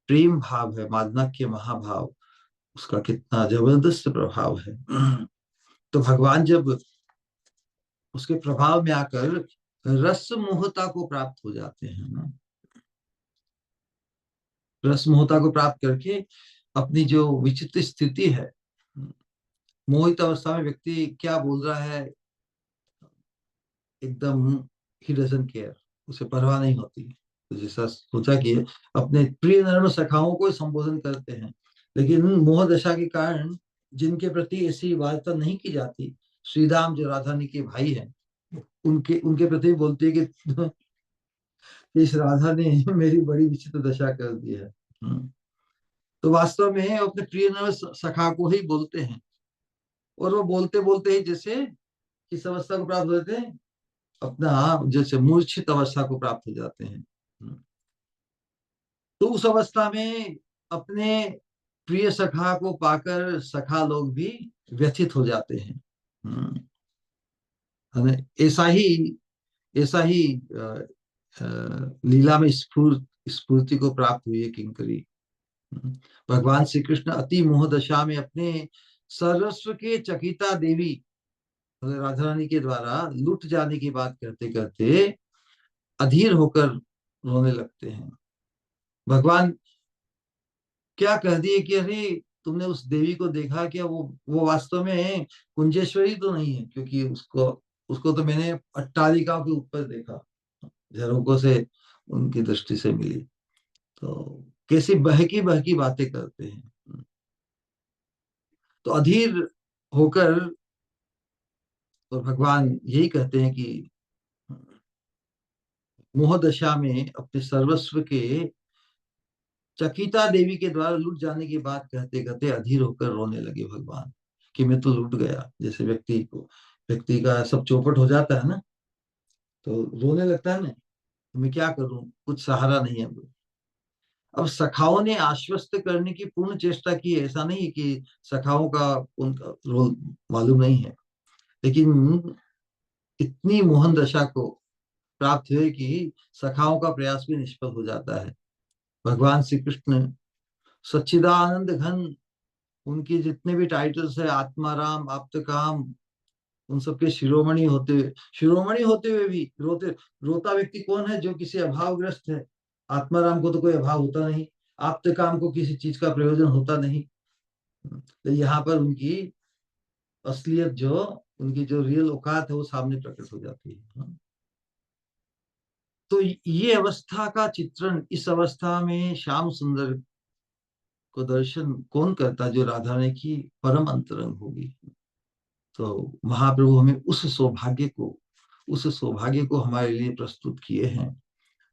प्रेम भाव है, मादनाक्य महाभाव, उसका कितना जबरदस्त प्रभाव है। तो भगवान जब उसके प्रभाव में आकर रस मोहता को प्राप्त हो जाते हैं ना, रस मोहता को प्राप्त करके अपनी जो विचित्र स्थिति है, मोहित अवस्था में व्यक्ति क्या बोल रहा है, एकदम ही डजंट केयर, उसे परवाह नहीं होती। तो जैसा सोचा कि अपने प्रिय नर्म सखाओं को संबोधन करते हैं, लेकिन मोह दशा के कारण जिनके प्रति ऐसी वार्ता नहीं की जाती, श्री राम जो राधा रानी के भाई हैं, उनके उनके प्रति बोलती है कि इस राधा ने मेरी बड़ी विचित्र दशा कर दी है। तो वास्तव में वो अपने प्रिय नर्म सखा को ही बोलते हैं, और वो बोलते बोलते ही जैसे किस अवस्था को प्राप्त होते हैं, अपना जैसे मूर्छित अवस्था को प्राप्त हो जाते हैं। तो उस अवस्था में अपने प्रिय सखा को पाकर सखा लोग भी व्यथित हो जाते हैं। हम्म, हमें ऐसा ही अ, लीला में स्फूर्ति को प्राप्त हुई है किंकरी। हम्म, भगवान श्री कृष्ण अति मोह दशा में अपने सर्वस्व के चकिता देवी राधा रानी के द्वारा लुट जाने की बात करते करते अधीर होकर रोने लगते हैं। भगवान क्या कह दिए कि अरे तुमने उस देवी को देखा क्या, वो वास्तव में कुंजेश्वरी तो नहीं है, क्योंकि उसको उसको तो मैंने अट्टालिकाओं के ऊपर देखा, झरोकों से उनकी दृष्टि से मिली। तो कैसी बहकी बहकी बातें करते हैं। तो अधीर होकर और भगवान यही कहते हैं कि मोह दशा में अपने सर्वस्व के चकिता देवी के द्वारा लुट जाने की बात कहते कहते अधीर होकर रोने लगे भगवान, कि मैं तो लुट गया। जैसे व्यक्ति का सब चौपट हो जाता है ना, तो रोने लगता है ना, तो मैं क्या करूं, कुछ सहारा नहीं है। अब सखाओं ने आश्वस्त करने की पूर्ण चेष्टा की है, ऐसा नहीं है कि सखाओं का उनका रोल मालूम नहीं है, लेकिन इतनी मोहन दशा को प्राप्त हुए कि सखाओं का प्रयास भी निष्फल हो जाता है। भगवान श्री कृष्ण सच्चिदानंद घन, उनके जितने भी टाइटल्स है, आत्माराम, आप्तकाम, उन सबके शिरोमणि होते हुए भी रोता व्यक्ति कौन है, जो किसी अभावग्रस्त है। आत्माराम को तो कोई अभाव होता नहीं, आप्तकाम को किसी चीज का प्रयोजन होता नहीं। तो यहाँ पर उनकी असलियत, जो उनकी जो रियल औकात है, वो सामने प्रकट हो जाती है। तो ये अवस्था का चित्रण, इस अवस्था में श्याम सुंदर को दर्शन कौन करता, जो राधा रानी की परम अंतरंग होगी। तो महाप्रभु हमें उस सौभाग्य को हमारे लिए प्रस्तुत किए हैं,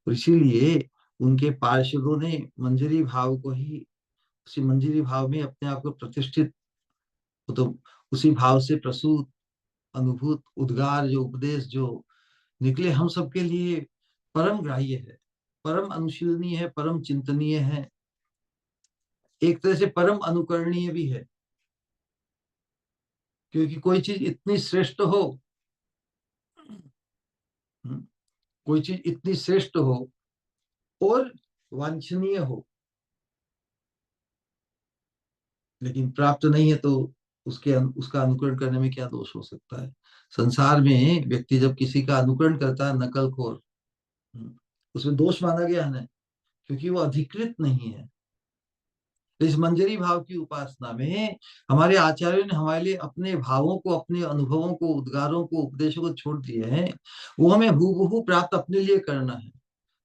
और इसीलिए उनके पार्षदों ने मंजरी भाव को ही, उसी मंजरी भाव में अपने आप को प्रतिष्ठित, तो उसी भाव से प्रसूत अनुभूत उद्गार, जो उपदेश जो निकले, हम सबके लिए परम ग्राह्य है, परम अनुशीलनीय है, परम चिंतनीय है, एक तरह से परम अनुकरणीय भी है। क्योंकि कोई चीज इतनी श्रेष्ठ हो, हम्म, कोई चीज इतनी श्रेष्ठ हो और वांछनीय हो, लेकिन प्राप्त नहीं है, तो उसका अनुकरण करने में क्या दोष हो सकता है। संसार में व्यक्ति जब किसी का अनुकरण करता है, नकलखोर, हम्म, उसमें दोष माना गया है ना, क्योंकि वो अधिकृत नहीं है। तो इस मंजरी भाव की उपासना में हमारे आचार्यों ने हमारे लिए अपने भावों को, अपने अनुभवों को, उद्गारों को, उपदेशों को छोड़ दिए हैं। वो हमें हूबहू प्राप्त अपने लिए करना है।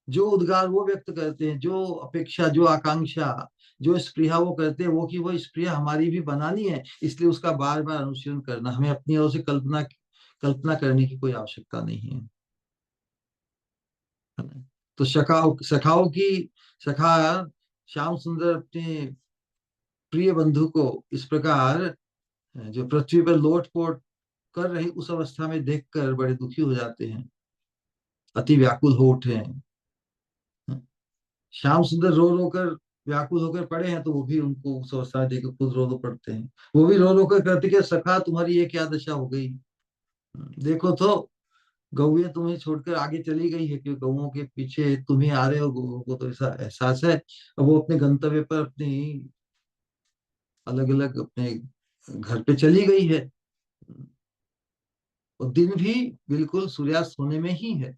जो उद्गार वो व्यक्त करते हैं, जो अपेक्षा, जो आकांक्षा, जो स्पृहा वो करते हैं, वो की वो स्पृहा हमारी भी बनानी है। इसलिए उसका बार बार अनुशीलन करना, हमें अपनी ओर से कल्पना कल्पना करने की कोई आवश्यकता नहीं है। है ना? तो सखा श्याम सुंदर अपने प्रिय बंधु को इस प्रकार जो पृथ्वी पर लोटपोट कर रही उस अवस्था में देखकर बड़े दुखी हो जाते हैं, अति व्याकुल हो उठे हैं। श्याम सुंदर रो रो कर व्याकुल होकर पड़े हैं, तो वो भी उनको उस अवस्था में देखकर खुद रो रो पड़ते हैं। वो भी रो रो कर कहते कि सखा तुम्हारी ये क्या दशा हो गई, देखो तो गौएं तुम्हें छोड़कर आगे चली गई है, क्योंकि गौओं के पीछे तुम ही आ रहे हो, गौओं को तो ऐसा एहसास है। अब वो अपने गंतव्य पर अपनी अलग अलग अपने घर पे चली गई है। और दिन भी बिल्कुल सूर्यास्त होने में ही है।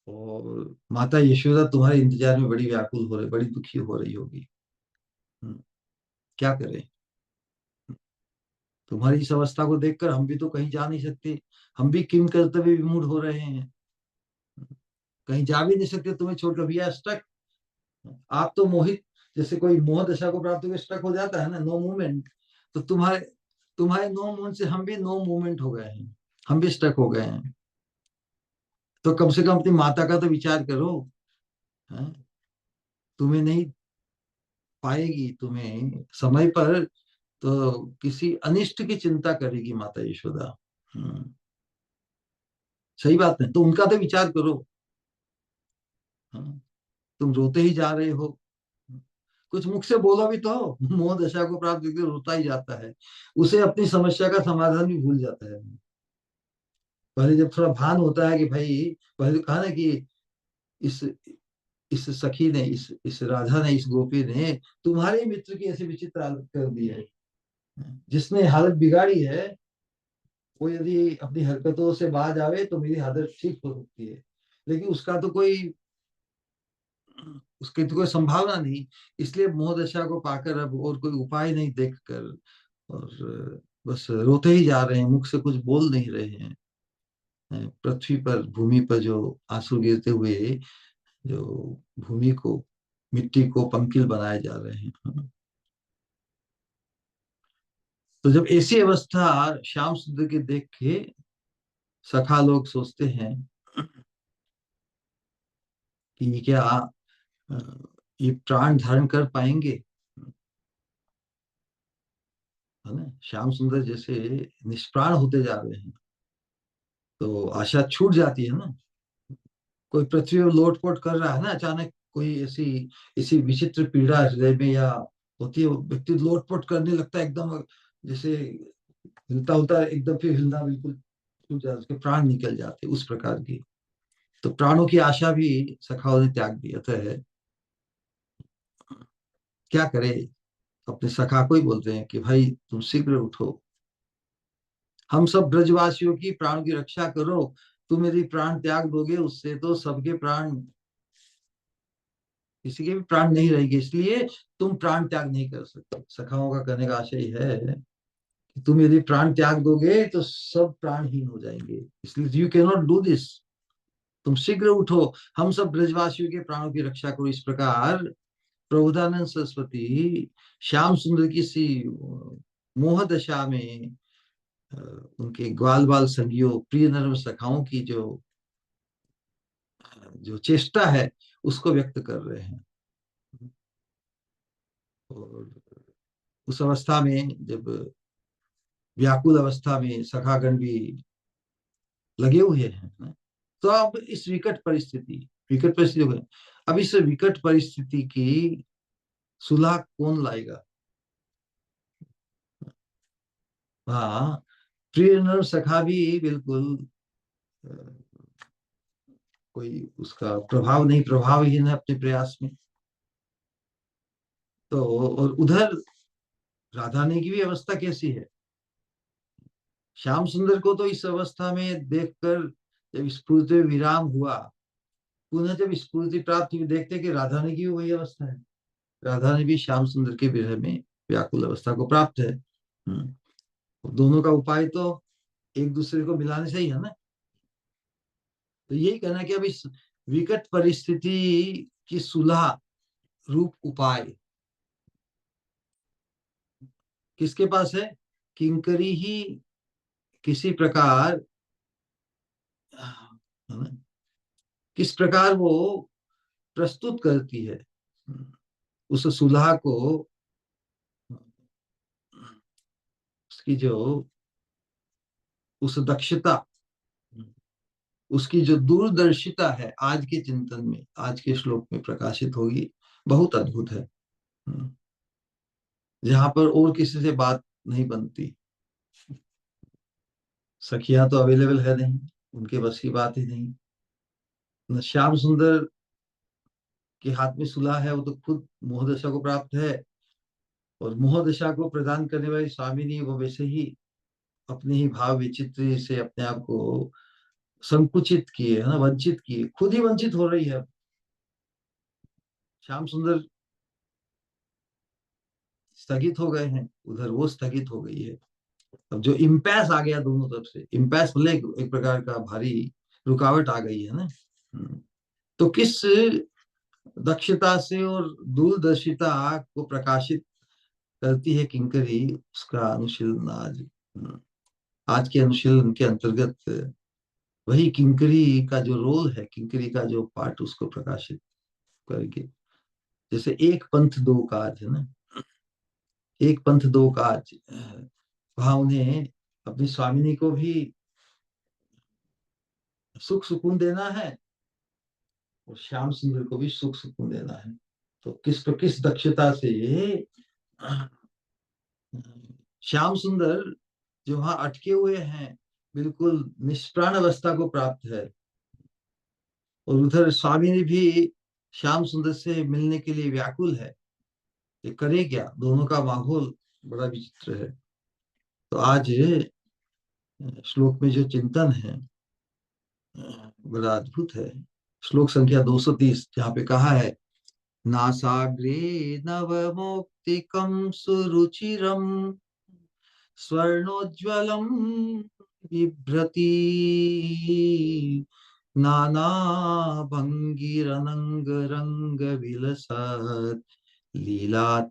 और माता यशोदा तुम्हारे इंतजार में बड़ी व्याकुल हो रही, बड़ी दुखी हो रही होगी। हम्म, क्या करें। तुम्हारी इस अवस्था को देखकर हम भी तो कहीं जा नहीं सकते। हम भी किम कर्तव्य विमूढ़ हो रहे हैं, कहीं जा भी नहीं सकते तुम्हें छोड़कर। भैया स्टक, आप तो मोहित, जैसे कोई मोह दशा को प्राप्त होकर स्टक हो जाता है ना, नो मूवमेंट। तो तुम्हारे तुम्हारे नो मूवमेंट से हम भी नो मूवमेंट हो गए हैं, हम भी स्टक हो गए हैं। तो कम से कम अपनी माता का तो विचार करो। हैं? तुम्हें नहीं पाएगी, तुम्हें समय पर तो किसी अनिष्ट की चिंता करेगी माता यशोदा। सही बात है, तो उनका तो विचार करो। हाँ, तुम रोते ही जा रहे हो। कुछ मुख से बोलो भी तो। मोह दशा को प्राप्त करके रोता ही जाता है, उसे अपनी समस्या का समाधान भी भूल जाता है। पहले जब थोड़ा भान होता है कि भाई, पहले तो कहा ना कि इस इस सखी ने, इस राधा ने, इस गोपी ने तुम्हारे मित्र की ऐसी विचित्र हालत कर दी है। जिसने हालत बिगाड़ी है, वो यदि अपनी हरकतों से बाज आवे तो मेरी हालत ठीक हो सकती है। लेकिन उसकी तो कोई संभावना नहीं। इसलिए मोह दशा को पाकर अब और कोई उपाय नहीं देखकर, और बस रोते ही जा रहे हैं, मुख से कुछ बोल नहीं रहे हैं। पृथ्वी पर, भूमि पर जो आंसू गिरते हुए जो भूमि को, मिट्टी को पंकिल बनाए जा रहे हैं। तो जब ऐसी अवस्था श्याम सुंदर की देख के सखा लोग सोचते हैं कि क्या अ, ये प्राण धारण कर पाएंगे, है ना। श्याम सुंदर जैसे निष्प्राण होते जा रहे हैं, तो आशा छूट जाती है ना। कोई पृथ्वी पर लोटपोट कर रहा है ना, अचानक कोई ऐसी ऐसी विचित्र पीड़ा हृदय में या होती है, वो व्यक्ति लोटपोट करने लगता है एकदम, जैसे हिलता होता है एकदम, फिर हिलना बिल्कुल छूट जाता है, उसके प्राण निकल जाते हैं, उस प्रकार की। तो प्राणों की आशा भी सखाओं ने त्याग दी। अतः क्या करे, अपने सखा को ही बोलते हैं कि भाई तुम शीघ्र उठो, हम सब ब्रजवासियों की प्राण की रक्षा करो। तुम यदि प्राण त्याग दोगे, उससे तो सबके प्राण, किसी के भी प्राण नहीं रहेंगे, इसलिए तुम प्राण त्याग नहीं कर सकते। सखाओं का कहने का आशय है कि तुम यदि प्राण त्याग दोगे तो सब प्राणहीन हो जाएंगे, इसलिए you can not do this. तुम शीघ्र उठो, हम सब ब्रजवासियों के प्राणों की रक्षा करो। इस प्रकार प्रबोधानंद सरस्वती श्याम सुंदर की सी मोह दशा में उनके ग्वाल बाल संगियों, प्रिय नर्म सखाओं की जो जो चेष्टा है, उसको व्यक्त कर रहे हैं। और उस अवस्था में जब व्याकुल अवस्था में सखागण भी लगे हुए हैं ना, तो अब इस विकट परिस्थिति हो गई। अब इस विकट परिस्थिति की सुलह कौन लाएगा। हाँ, प्रिय नर सखा भी बिल्कुल अ, कोई उसका प्रभाव नहीं, प्रभावहीन है अपने प्रयास में। तो और उधर राधानी की भी अवस्था कैसी है। श्याम सुंदर को तो इस अवस्था में देखकर जब स्फूर्ति विराम हुआ, पुनः जब स्फूर्ति प्राप्त हुई, देखते कि राधानी की भी वही अवस्था है। राधा ने भी श्याम सुंदर के विरह में व्याकुल अवस्था को प्राप्त है। दोनों का उपाय तो एक दूसरे को मिलाने से ही है ना। तो यही कहना है कि अब इस विकट परिस्थिति की सुलह रूप उपाय किसके पास है। किंकरी ही किसी प्रकार, है ना, किस प्रकार वो प्रस्तुत करती है उस सुलह को, उसकी जो उस दक्षता, उसकी जो दूरदर्शिता है, आज के चिंतन में, आज के श्लोक में प्रकाशित होगी। बहुत अद्भुत है। जहां पर और किसी से बात नहीं बनती, सखियां तो अवेलेबल है नहीं, उनके बस की बात ही नहीं। न श्याम सुंदर के हाथ में सुलह है, वो तो खुद मोह दशा को प्राप्त है, और मोह दशा को प्रदान करने वाली स्वामिनी वो वैसे ही अपने ही भाव विचित्र से अपने आप को संकुचित किए, है ना, वंचित किए, खुद ही वंचित हो रही है। श्याम सुंदर स्थगित हो गए हैं, उधर वो स्थगित हो गई है। अब जो इम्पैस आ गया दोनों तरफ से, इम्पैस बोले एक प्रकार का भारी रुकावट आ गई है ना। तो किस दक्षता से और दूरदर्शिता को प्रकाशित करती है किंकरी, उसका अनुशीलन आज, आज के अनुशीलन के अंतर्गत वही किंकरी का जो रोल है, किंकरी का जो पार्ट, उसको प्रकाशित करके, जैसे एक पंथ दो काज है ना, एक पंथ दो काज, वहां उन्हें अपनी स्वामिनी को भी सुख सुकून देना है, और श्याम सुंदर को भी सुख सुकून देना है। तो किस दक्षता से श्याम सुंदर जो वहां अटके हुए हैं, बिल्कुल निष्प्राण अवस्था को प्राप्त है, और उधर स्वामिनी भी श्याम सुंदर से मिलने के लिए व्याकुल है। ये करे क्या, दोनों का माहौल बड़ा विचित्र है। तो आज श्लोक में जो चिंतन है बड़ा अद्भुत है। श्लोक संख्या 230, जहाँ पे कहा है, नासाग्रे नवमौक्तिकं सुरुचिरं स्वर्णोज्ज्वलं बिभ्रति नानाभङ्गिरनङ्गरङ्गविलसत् लीलातरङ्गावली।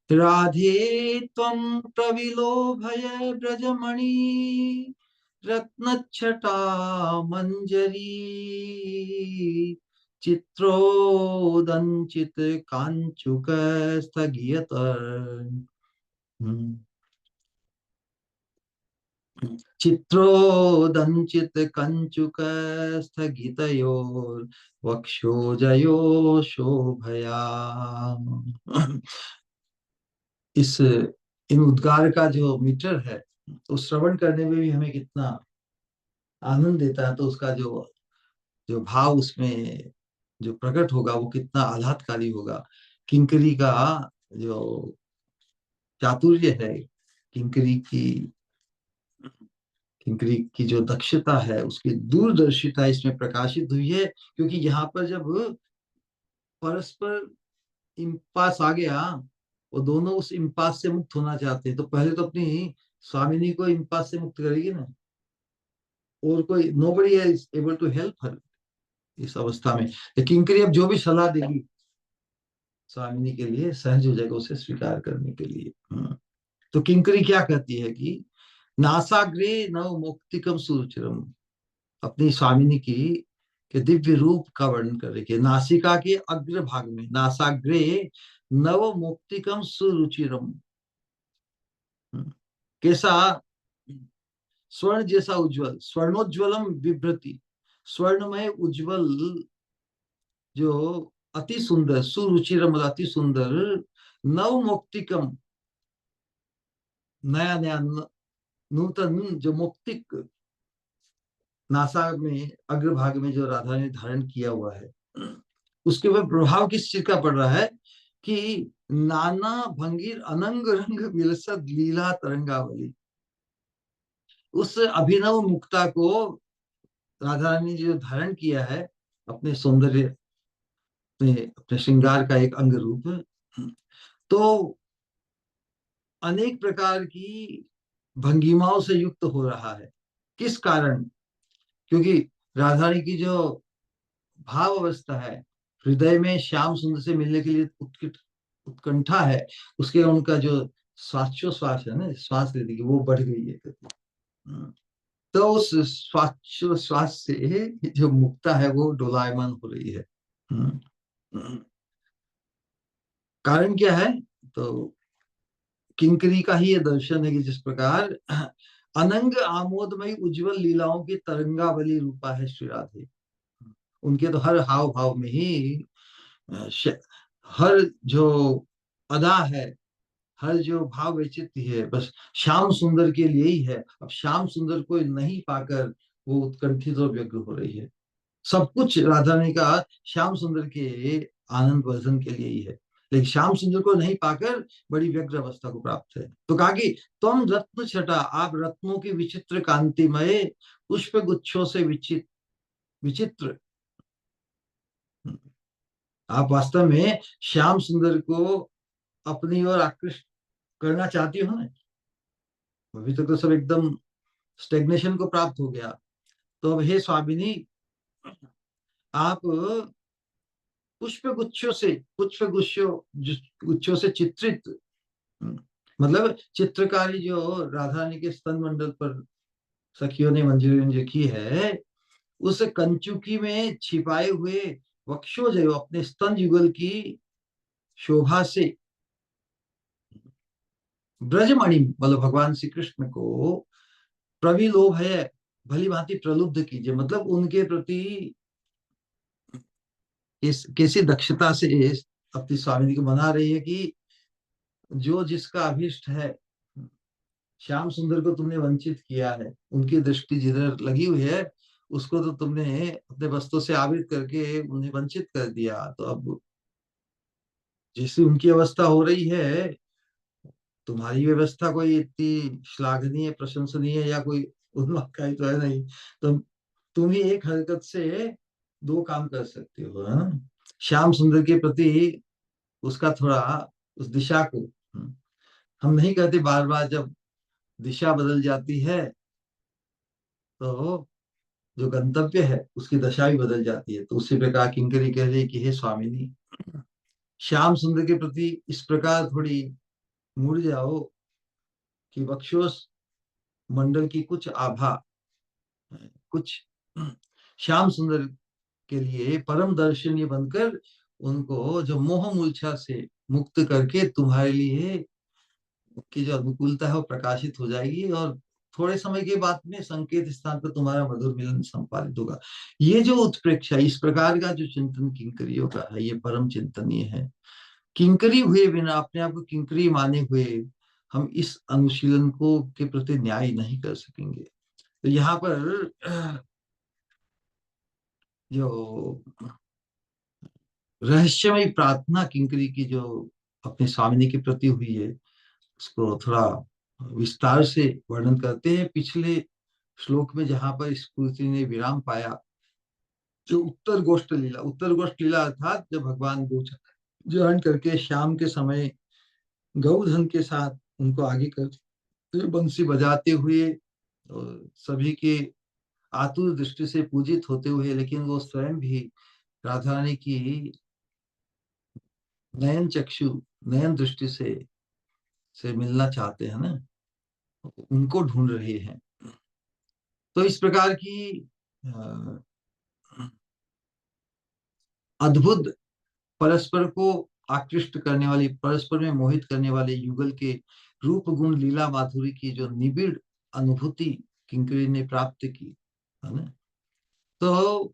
राधे त्वं प्रविलोभय व्रजमणि रत्नच्छटा मञ्जरी चित्रोदञ्चित काञ्चुक स्थगियत। चित्रोदञ्चित कञ्चुक स्थगितयोर् वक्षोजयो शोभया। इस इन उद्गार का जो मीटर है, तो श्रवण करने में भी हमें कितना आनंद देता है, तो उसका जो जो भाव उसमें जो प्रकट होगा वो कितना आह्लादकारी होगा। किंकरी का जो चातुर्य है, किंकरी की किंकरी की जो दक्षता है, उसकी दूरदर्शिता इसमें प्रकाशित हुई है, क्योंकि यहाँ पर जब परस्पर इम्पास आ गया, वो दोनों उस इम्पास से मुक्त होना चाहते हैं, तो पहले तो अपनी स्वामिनी को इम्पास से मुक्त करेगी ना, और कोई nobody is able to help her इस अवस्था में। तो किंकरी अब जो भी सलाह देगी स्वामिनी के लिए सहज हो जाएगा उसे स्वीकार करने के लिए। तो किंकरी क्या कहती है कि नासाग्रे नव मौक्तिकम सुरुचिरम, अपनी स्वामिनी की के दिव्य रूप का वर्णन कर रही है। नासिका के अग्र भाग में, नासाग्रे नव मौक्तिकम सुरुचिरम, कैसा, स्वर्ण जैसा उज्जवल, स्वर्णोज्वलम विभ्रति, स्वर्णमय उज्जवल, जो अति सुंदर, सुरुचिरम अति सुंदर, नव मौक्तिकम, नया नया नूतन जो मौक्तिक, नासा में अग्रभाग में जो राधा ने धारण किया हुआ है, उसके ऊपर प्रभाव किस चीज का पड़ रहा है कि नाना भंगीर अनंग रंग विलसद लीला तरंगावली, उस अभिनव मुक्ता को राधा रानी ने जो धारण किया है अपने सौंदर्य में, अपने श्रृंगार का एक अंग रूप, तो अनेक प्रकार की भंगिमाओं से युक्त हो रहा है। किस कारण, क्योंकि राधा रानी की जो भाव अवस्था है, हृदय में श्याम सुंदर से मिलने के लिए उत्कट उत्कंठा है, उसके उनका जो श्वासोश्वास है ना, श्वास लेने की, वो बढ़ गई है। तो उस श्वासोश्वास से जो मुक्ता है वो डोलायमान हो रही है। कारण क्या है, तो किंकरी का ही ये दर्शन है कि जिस प्रकार अनंग आमोदमयी उज्जवल लीलाओं की तरंगावली रूपा है श्री राधे, उनके तो हर हाव भाव में ही हर जो अदा है, हर जो भाव वैचित्य है बस श्याम सुंदर के लिए ही है। अब श्याम सुंदर को नहीं पाकर वो उत्कंठित और व्यग्र हो रही है। सब कुछ राधा रानी का श्याम सुंदर के आनंद वर्धन के लिए ही है, लेकिन श्याम सुंदर को नहीं पाकर बड़ी व्यग्र अवस्था को प्राप्त है। तो कहा कि तुम रत्न छटा, आप रत्नों की विचित्र कांतिमय पुष्प गुच्छों से विचित्र विचित्र, आप वास्तव में श्याम सुंदर को अपनी ओर आकृष्ट करना चाहती हो ना। अभी तक तो सब एकदम स्टेग्नेशन को प्राप्त हो गया, तो अब हे स्वामिनी, आप पुष्प गुच्छों से, पुष्प गुच्छों गुच्छों से चित्रित, मतलब चित्रकारी जो राधा रानी के स्तन मंडल पर सखियों ने मंजूरी लिखी है, उस कंचुकी में छिपाए हुए वक्षोज अपने स्तन युगल की शोभा से ब्रजमणि, मतलब भगवान श्री कृष्ण को प्रविलोभ है, भली भांति प्रलुब्ध कीजिए, मतलब उनके प्रति इस कैसी दक्षता से अपनी स्वामी को मना रही है कि जो जिसका अभिष्ट है, श्याम सुंदर को तुमने वंचित किया है, उनकी दृष्टि जिधर लगी हुई है उसको तो तुमने अपने वस्त्रों से आवृत करके उन्हें वंचित कर दिया। तो अब जैसी उनकी अवस्था हो रही है, तुम्हारी व्यवस्था कोई इतनी श्लाघनीय प्रशंसनीय या कोई उन्माद तो है नहीं। तो तुम ही एक हरकत से दो काम कर सकते हो, है ना। श्याम सुंदर के प्रति उसका थोड़ा, उस दिशा को, हम नहीं कहते बार बार जब दिशा बदल जाती है तो जो गंतव्य है उसकी दशा भी बदल जाती है। तो उसी प्रकार किंकरी कह रही कि हे स्वामिनी, श्याम सुंदर के प्रति इस प्रकार थोड़ी मुड़ जाओ कि बक्षोस मंडल की कुछ आभा, कुछ श्याम सुंदर के लिए परम दर्शनीय बनकर उनको जो मोह मूर्छा से मुक्त करके तुम्हारे लिए की जो अनुकूलता है वो प्रकाशित हो जाएगी, और थोड़े समय के बाद में संकेत स्थान पर तुम्हारा मधुर मिलन संपादित होगा। ये जो उत्प्रेक्षा, इस प्रकार का जो चिंतन किंकरियों का है, ये परम चिंतनीय है। किंकरी हुए बिना, अपने आप को किंकरी माने हुए हम इस अनुशीलन को के प्रति न्याय नहीं कर सकेंगे। तो यहाँ पर जो रहस्यमय प्रार्थना किंकरी की जो अपने स्वामिनी के प्रति हुई है, उसको थोड़ा विस्तार से वर्णन करते हैं पिछले श्लोक में, जहां पर स्फूर्ति ने विराम पाया। जो उत्तर गोष्ठ लीला अर्थात जब भगवान गोचरण करके शाम के समय गौधन के साथ उनको आगे कर बंसी बजाते हुए और सभी के आतुर दृष्टि से पूजित होते हुए, लेकिन वो स्वयं भी राधा रानी की नयन चक्षु, नयन दृष्टि से मिलना चाहते हैं ना, उनको ढूंढ रहे हैं। तो इस प्रकार की अ, अद्भुत, परस्पर को आकृष्ट करने वाली, परस्पर में मोहित करने वाले युगल के रूप गुण लीला माधुरी की जो निबिड़ अनुभूति किंकरी ने प्राप्त की, है ना। तो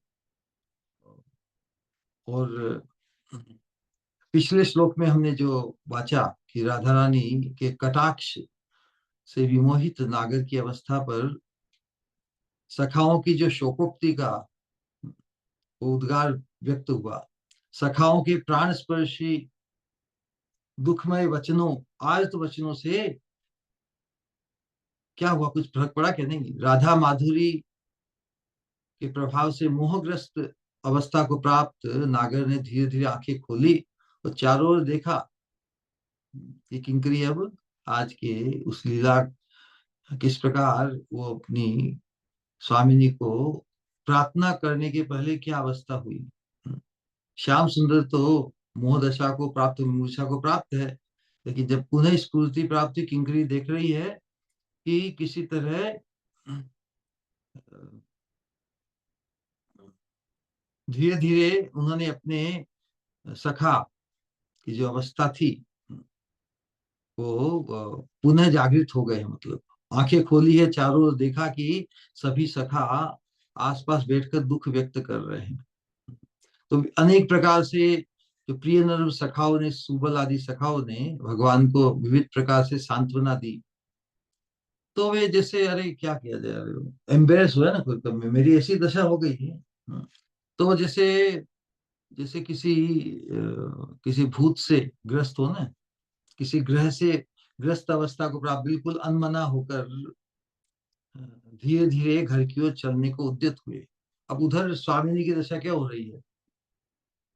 और पिछले श्लोक में हमने जो वाचा कि राधा रानी के कटाक्ष से विमोहित नागर की अवस्था पर सखाओं की जो शोकोक्ति का उद्गार व्यक्त हुआ, सखाओं के प्राण स्पर्शी दुखमय वचनों, आयत वचनों से क्या हुआ, कुछ फर्क पड़ा क्या? नहीं, राधा माधुरी के प्रभाव से मोहग्रस्त अवस्था को प्राप्त नागर ने धीरे धीरे आंखें खोली और चारों ओर देखा कि किंकरी अब आज के उस लीला, किस प्रकार वो अपनी स्वामिनी को प्रार्थना करने के पहले क्या अवस्था हुई। श्याम सुंदर तो मोह दशा को प्राप्त, मूर्छा को प्राप्त है, लेकिन जब पुनः स्फूर्ति प्राप्ति किंकरी देख रही है कि किसी तरह धीरे धीरे उन्होंने अपने सखा की जो अवस्था थी वो पुनः जागृत हो गए हैं, मतलब आंखें खोली है, चारों ओर देखा कि सभी सखा आसपास बैठकर दुख व्यक्त कर रहे हैं। तो अनेक प्रकार से जो प्रिय नर सखाओं ने, सुबल आदि सखाओं ने भगवान को विविध प्रकार से सांत्वना दी, तो वे जैसे, अरे क्या किया जाए, अरे एम्बेरस हुआ ना, कोई कभी मेरी ऐसी दशा हो गई थी। तो वो जैसे, जैसे किसी भूत से ग्रस्त हो ना, किसी ग्रह से ग्रस्त अवस्था को प्राप्त, बिल्कुल अनमना होकर धीरे धीरे घर की ओर चलने को उद्यत हुए। अब उधर स्वामिनी की दशा क्या हो रही है,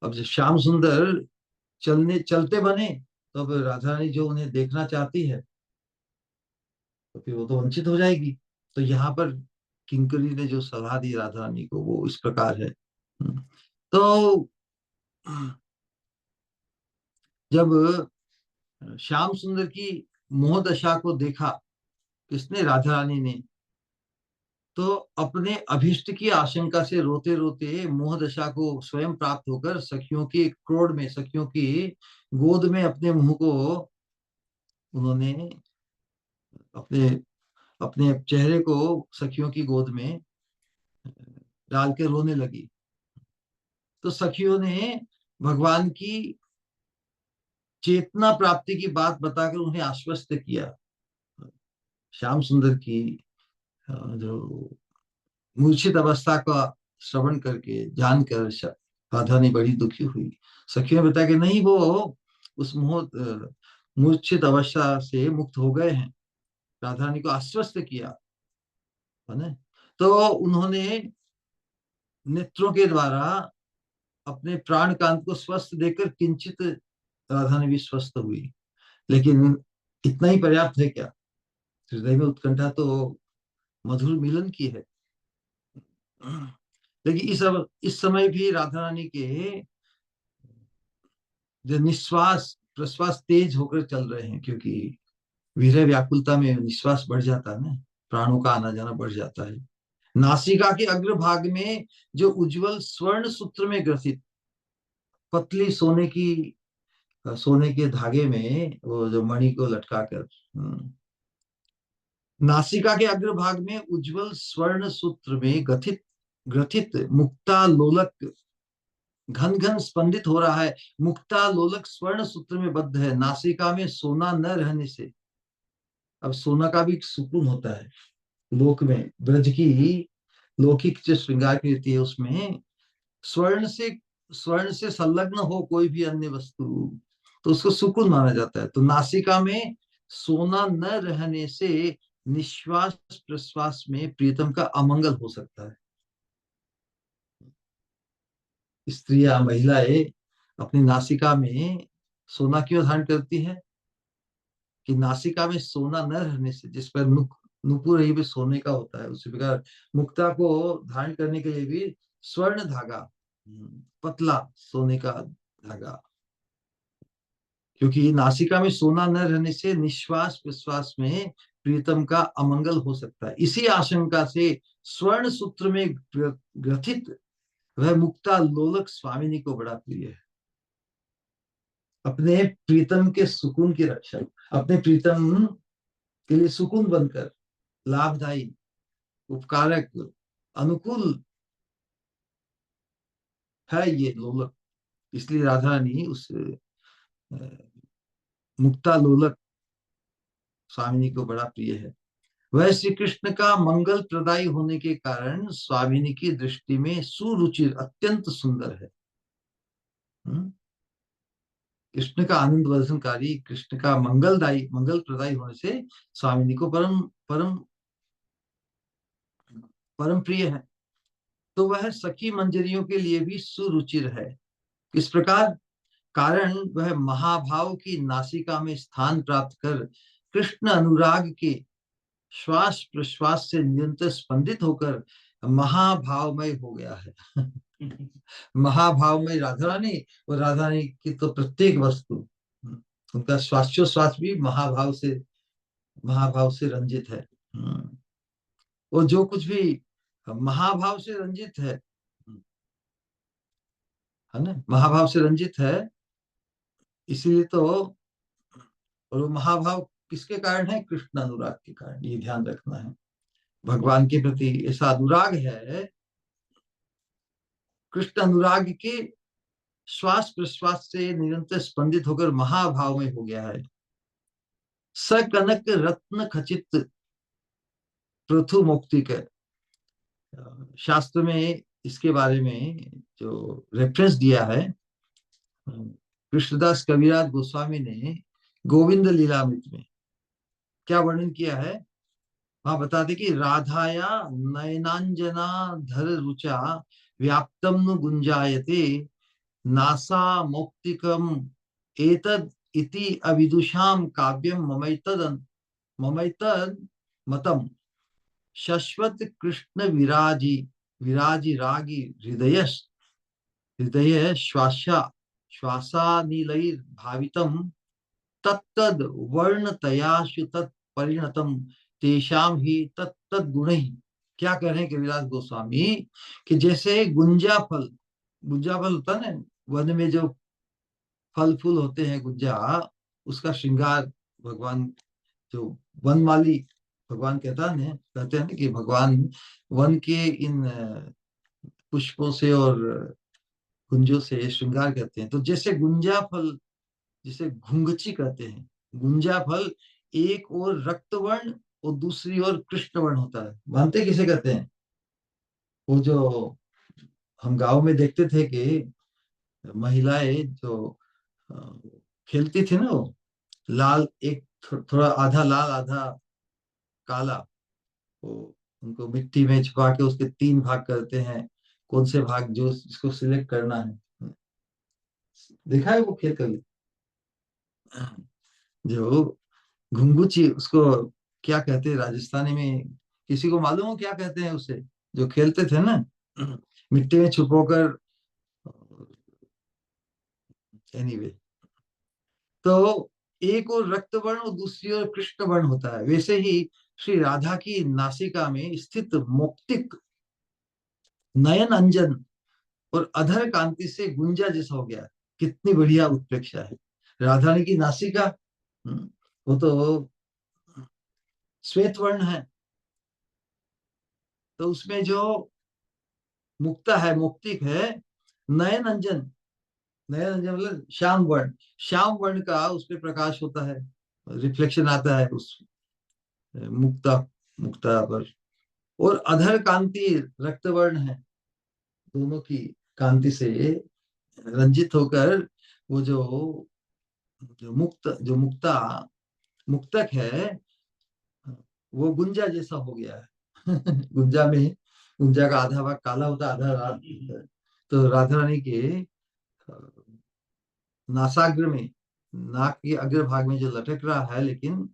अब जब श्याम सुंदर चलने चलते बने, तो अब राधा रानी जो उन्हें देखना चाहती है, तो फिर वो तो वंचित हो जाएगी। तो यहाँ पर किंकरी ने जो सलाह दी राधा रानी को, वो इस प्रकार है। तो जब श्याम सुंदर की मोह दशा को देखा किसने, राधा रानी ने, तो अपने अभिष्ट की आशंका से रोते रोते मोह दशा को स्वयं प्राप्त होकर सखियों की क्रोड़ में, सखियों की गोद में अपने मुंह को उन्होंने, अपने अपने चेहरे को सखियों की गोद में डाल के रोने लगी। तो सखियों ने भगवान की चेतना प्राप्ति की बात बताकर उन्हें आश्वस्त किया। श्याम सुंदर की जो मूर्छित अवस्था का श्रवण करके, जानकर राधा ने बड़ी दुखी हुई। सखियों ने बताया कि नहीं, वो उस मूर्छित अवस्था से मुक्त हो गए हैं। राधा रानी को आश्वस्त किया है ना। तो उन्होंने नेत्रों के द्वारा अपने प्राण कांत को स्वस्थ देकर किंचित राधा ने भी स्वस्थ हुई। लेकिन इतना ही पर्याप्त है क्या, हृदय में उत्कंठा तो मधुर मिलन की है। लेकिन इस समय भी राधा रानी के जो निश्वास प्रश्वास तेज होकर चल रहे हैं, क्योंकि विरह व्याकुलता में निश्वास बढ़ जाता है ना, प्राणों का आना जाना बढ़ जाता है। नासिका के अग्रभाग में जो उज्जवल स्वर्ण सूत्र में ग्रसित पतली सोने के धागे में वो जो मणि को लटका कर, नासिका के अग्रभाग में उज्जवल स्वर्ण सूत्र में गथित ग्रथित मुक्ता लोलक घन घन स्पंदित हो रहा है। मुक्ता लोलक स्वर्ण सूत्र में बद्ध है। नासिका में सोना न रहने से, अब सोना का भी सुकून होता है लोक में, ब्रज की लौकिक जो श्रृंगार की रीति है उसमें स्वर्ण से स्वर्ण से संलग्न हो कोई भी अन्य वस्तु, तो उसको सुकून माना जाता है। तो नासिका में सोना न रहने से निश्वास प्रश्वास में प्रीतम का अमंगल हो सकता है। स्त्रियां, महिलाएं अपनी नासिका में सोना क्यों धारण करती है, कि नासिका में सोना न रहने से, जिस पर नुपुर ही भी सोने का होता है, उसी प्रकार मुक्ता को धारण करने के लिए भी स्वर्ण धागा, पतला सोने का धागा, क्योंकि नासिका में सोना न रहने से निश्वास प्रश्वास में प्रीतम का अमंगल हो सकता है। इसी आशंका से स्वर्ण सूत्र में ग्रथित वह मुक्ता लोलक स्वामिनी को बड़ा प्रिय है। अपने प्रीतम के सुकून की रक्षा, अपने प्रीतम के लिए सुकून बनकर, लाभदायी, उपकारक, अनुकूल है ये लोलक। इसलिए राधा रानी उस मुक्ता लोलक स्वामिनी को बड़ा प्रिय है। वह श्री कृष्ण का मंगल प्रदायी होने के कारण स्वामिनी की दृष्टि में सुरुचिर, अत्यंत सुंदर है। कृष्ण का आनंद वर्धनकारी, कृष्ण का मंगलदायी, मंगल प्रदायी होने से स्वामिनी को परम परम परम प्रिय है। तो वह सखी मंजरियों के लिए भी सुरुचिर है। इस प्रकार कारण वह महाभाव की नासिका में स्थान प्राप्त कर कृष्ण अनुराग के श्वास प्रश्वास से निरंतर स्पंदित होकर महाभावमय हो गया है। महाभावमय राधा रानी, और राधा रानी की तो प्रत्येक वस्तु, उनका श्वासोश्वास भी महाभाव से रंजित है। वो जो कुछ भी महाभाव से रंजित है ना, महाभाव से रंजित है। इसीलिए तो, और वो महाभाव किसके कारण है, कृष्ण अनुराग के कारण, ये ध्यान रखना है। भगवान के प्रति ऐसा अनुराग है, कृष्ण अनुराग के श्वास प्रश्वास से निरंतर स्पंदित होकर महाभाव में हो गया है। स कनक रत्न खचित पृथु मुक्तिक। शास्त्र में इसके बारे में जो रेफरेंस दिया है, कृष्णदास कविराज गोस्वामी ने गोविंद लीलामृत में क्या वर्णन किया है, वहां बताते कि राधाया नयनांजना धर रुचा व्याप्तम नु गुंजायते नासा मौक्तिकम एतद इति अविदुषाम काव्यम ममैतद मतम शश्वत कृष्ण विराजी विराजी रागी हृदय श्वासा श्वासानिलैर् भावितम तत्तद वर्णतयाशु तत् परिणतम तेषाम ही तत्तद गुण ही। क्या कह रहे हैं कविराज गोस्वामी कि जैसे गुंजा फल होता है ना, वन में जो फल फूल होते हैं गुंजा, उसका श्रृंगार भगवान, जो वनमाली भगवान कहते हैं ना कि भगवान वन के इन पुष्पों से और गुंजों से श्रृंगार करते हैं। तो जैसे गुंजा फल, जिसे घुंघची कहते हैं, गुंजा फल एक और रक्तवर्ण और दूसरी ओर कृष्ण वर्ण होता है। मानते किसे कहते हैं? वो जो हम गांव में देखते थे कि महिलाएं जो अ, खेलती थी ना, वो लाल एक थोड़ा आधा लाल आधा काला, वो उनको मिट्टी में छुपा के उसके तीन भाग करते हैं, कौन से भाग जो इसको सिलेक्ट करना है। देखा है वो खेल कभी? जो घुंगुची, उसको क्या कहते हैं राजस्थानी में? किसी को मालूम हो क्या कहते हैं उसे, जो खेलते थे ना मिट्टी में छुपोकर? एनीवे, तो एक और रक्त वर्ण और दूसरी ओर कृष्ण वर्ण होता है। वैसे ही श्री राधा की नासिका में स्थित मौक्तिक नयन अंजन और अधर कांति से गुंजा जैसा हो गया। कितनी बढ़िया उत्प्रेक्षा है राधा रानी की नासिका। वो तो श्वेत वर्ण है, तो उसमें जो मुक्ता है, मुक्तिक है, नयन अंजन, नयन अंजन मतलब श्याम वर्ण, श्याम वर्ण का उस पर प्रकाश होता है, रिफ्लेक्शन आता है उस मुक्ता मुक्ता पर। और अधर कांति रक्तवर्ण है, दोनों की कांति से रंजित होकर वो जो मुक्ता मुक्तक है, वो गुंजा जैसा हो गया है। गुंजा का आधा भाग काला होता है, आधा लाल होता है। तो राधा रानी के नासाग्र में, नाक के अग्र भाग में जो लटक रहा है, लेकिन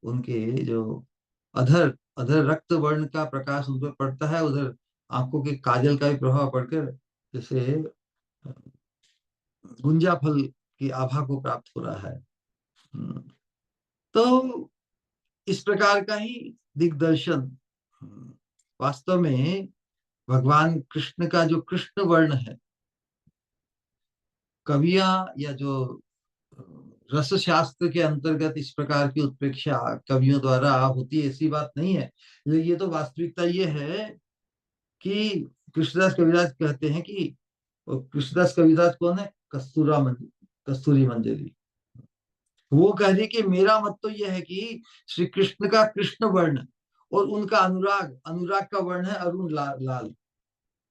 उनके जो अधर अधर रक्त वर्ण का प्रकाश उन पर पड़ता है, उधर आंखों के काजल का भी प्रभाव पड़कर जैसे गुंजा फल की आभा को प्राप्त हो रहा है। हम्म, तो इस प्रकार का ही दिग्दर्शन वास्तव में भगवान कृष्ण का जो कृष्ण वर्ण है, कवियां या जो रस शास्त्र के अंतर्गत इस प्रकार की उत्प्रेक्षा कवियों द्वारा होती है, ऐसी बात नहीं है। ये तो वास्तविकता ये है कि कृष्णदास कविराज कहते हैं कि, और कृष्णदास कविराज कौन है? कस्तूरी मंजरी। वो कह रही कि मेरा मत तो यह है कि श्री कृष्ण का कृष्ण वर्ण और उनका अनुराग, अनुराग का वर्ण है अरुण लाल।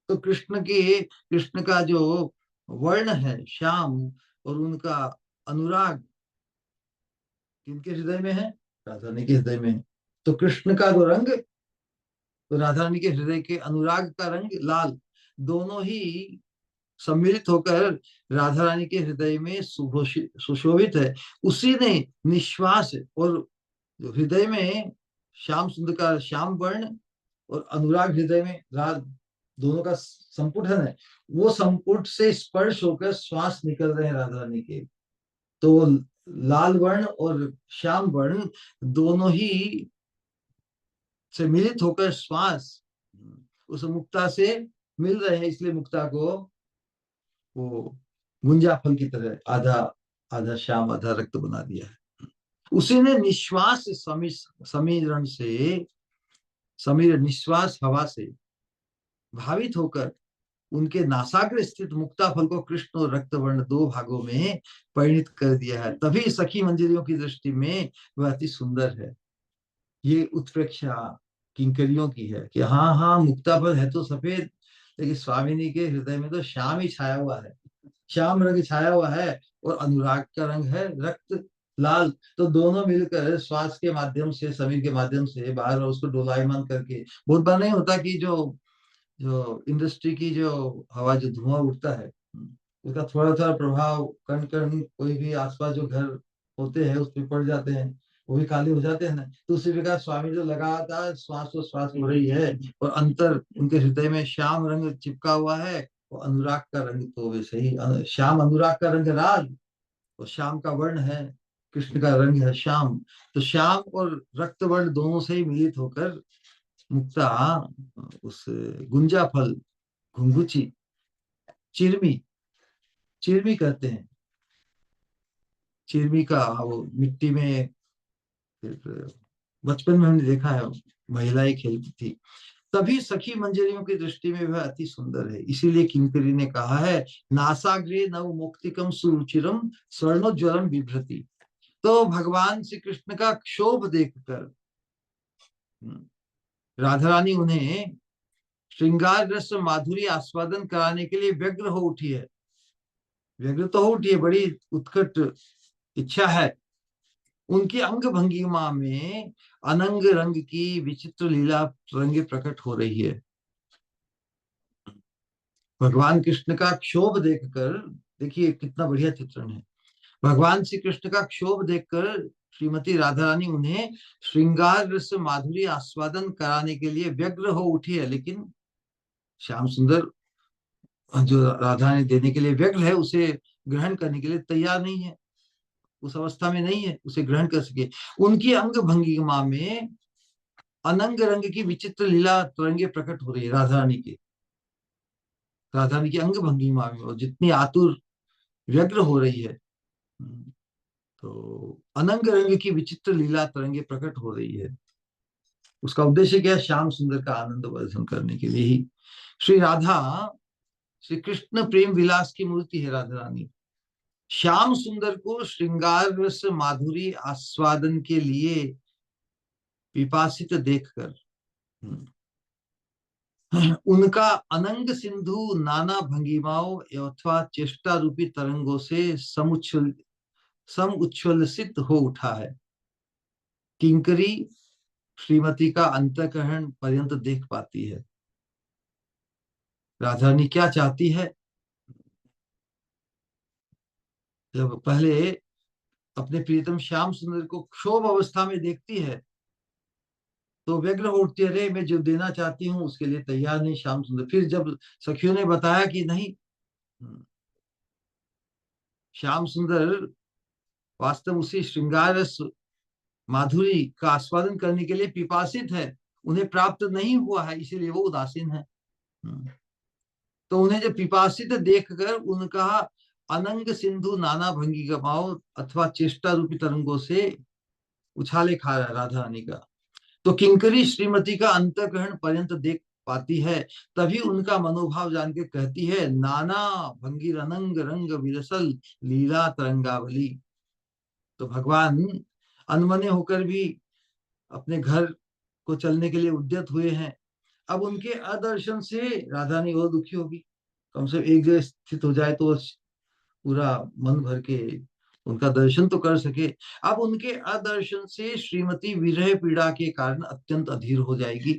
तो कृष्ण का जो वर्ण है श्याम, और उनका अनुराग किनके हृदय में है? राधा रानी के हृदय में है। तो कृष्ण का जो रंग, तो राधा रानी के हृदय के अनुराग का रंग लाल, दोनों ही सम्मिलित होकर राधा रानी के हृदय में सुशोभित है। उसी ने निश्वास और जो हृदय में श्याम सुंदर का श्याम वर्ण और अनुराग हृदय में लाल, दोनों का संपुट है ना, वो संपुट से स्पर्श होकर श्वास निकल रहे हैं राधा रानी के। तो लाल वर्ण और श्याम वर्ण दोनों ही से मिलित होकर श्वास उस मुक्ता से मिल रहे हैं, इसलिए मुक्ता को वो गुंजा फल की तरह आधा आधा श्याम आधा रक्त बना दिया है। उसी ने निश्वास समीरण से, समीर निश्वास हवा से भावित होकर उनके नासाग्र स्थित मुक्ता फल को कृष्ण और रक्तवर्ण दो भागों में परिणित कर दिया है, तभी सखी मंजरियों की दृष्टि में वह अति सुंदर है। ये उत्प्रेक्षा किंकरियों की है कि हाँ हाँ, मुक्ता फल है तो सफेद, लेकिन स्वामिनी के हृदय में तो श्याम ही छाया हुआ है, श्याम रंग छाया हुआ है, और अनुराग का रंग है रक्त लाल। तो दोनों मिलकर श्वास के माध्यम से, शरीर के माध्यम से बाहर उसको डोलायमान करके, बहुत बार नहीं होता कि जो जो इंडस्ट्री की जो हवा, जो धुआं उठता है, उसका थोड़ा थोड़ा प्रभाव कण कण, कोई भी आसपास जो घर होते हैं उस पर पड़ जाते हैं, वो भी काले हो जाते हैं ना। तो उसी प्रकार स्वामी जो लगातार श्वास हो रही है, और अंतर उनके हृदय में श्याम रंग चिपका हुआ है, और अनुराग का रंग तो वैसे ही श्याम, अनुराग का रंग राग, और श्याम का वर्ण है, कृष्ण का रंग है श्याम। तो श्याम और रक्त वर्ण दोनों से ही मिलित होकर मुक्ता उस गुंजा फल, घुंघुची, चिरमी, चिरमी कहते हैं, चिरमी का वो मिट्टी में, फिर बचपन में हमने देखा है महिलाएं खेलती थी। तभी सखी मंजरियों की दृष्टि में वह अति सुंदर है, इसीलिए किंकरी ने कहा है, नासाग्रे नव मुक्तिकम सुरुचिरम स्वर्णोज्वलम बिभ्रति। तो भगवान श्री कृष्ण का क्षोभ देखकर राधा रानी उन्हें श्रृंगार रस माधुरी आस्वादन कराने के लिए व्यग्र हो उठी है, व्यग्र तो हो उठी है, बड़ी उत्कट इच्छा है। उनकी अंग भंगिमा में अनंग रंग की विचित्र लीला रंगे प्रकट हो रही है। भगवान कृष्ण का क्षोभ देखकर, देखिए कितना बढ़िया चित्रण है, भगवान श्री कृष्ण का क्षोभ देखकर श्रीमती राधा रानी उन्हें श्रृंगार रस माधुरी आस्वादन कराने के लिए व्यग्र हो उठी है, लेकिन श्याम सुंदर जो राधा रानी देने के लिए व्यग्र है, उसे ग्रहण करने के लिए तैयार नहीं है, उस अवस्था में नहीं है उसे ग्रहण कर सके। उनकी अंग भंगिमा में अनंग रंग की विचित्र लीला तरंगे प्रकट हो रही है राधा रानी की, राधा रानी की अंग भंगिमा में, और जितनी आतुर व्यग्र हो रही है, तो अनंग रंग की विचित्र लीला तरंगे प्रकट हो रही है। उसका उद्देश्य क्या है? श्याम सुंदर का आनंद वर्धन करने के लिए ही। श्री राधा, श्री कृष्ण प्रेम विलास की मूर्ति है राधा रानी। श्याम सुंदर को श्रृंगार रस माधुरी आस्वादन के लिए पिपासित देखकर उनका अनंग सिंधु नाना भंगिमाओं अथवा चेष्टा रूपी तरंगों से समुच्छ्वसित हो उठा है। किंकरी श्रीमती का अंतःकरण पर्यंत देख पाती है। राधा रानी क्या चाहती है? जब पहले अपने प्रियतम श्याम सुंदर को क्षोभ अवस्था में देखती है, तो व्यग्र हो उठती है, अरे मैं जो देना चाहती हूँ उसके लिए तैयार नहीं श्याम सुंदर। फिर जब सखियों ने बताया कि नहीं, श्याम सुंदर वास्तव उसी श्रृंगार रस माधुरी का आस्वादन करने के लिए पिपासित है, उन्हें प्राप्त नहीं हुआ है, इसीलिए वो उदासीन है। तो उन्हें जब पिपासित देखकर उनका अनंग सिंधु नाना भंगी गमाओ अथवा चेष्टा रूपी तरंगों से उछाले खा रहा है राधा रानी का, तो किंकरी श्रीमती का अंतःकरण पर्यंत देख पाती है। तभी उनका मनोभाव जान के कहती है, नाना भंगी अनंग रंग विरसल लीला तरंगावली। तो भगवान अनमने होकर भी अपने घर को चलने के लिए उद्यत हुए हैं। अब उनके अदर्शन से राधा रानी और दुखी होगी, कम से कम एक जगह स्थित हो जाए तो पूरा मन भर के उनका दर्शन तो कर सके। अब उनके अदर्शन से श्रीमती विरह पीड़ा के कारण अत्यंत अधीर हो जाएगी।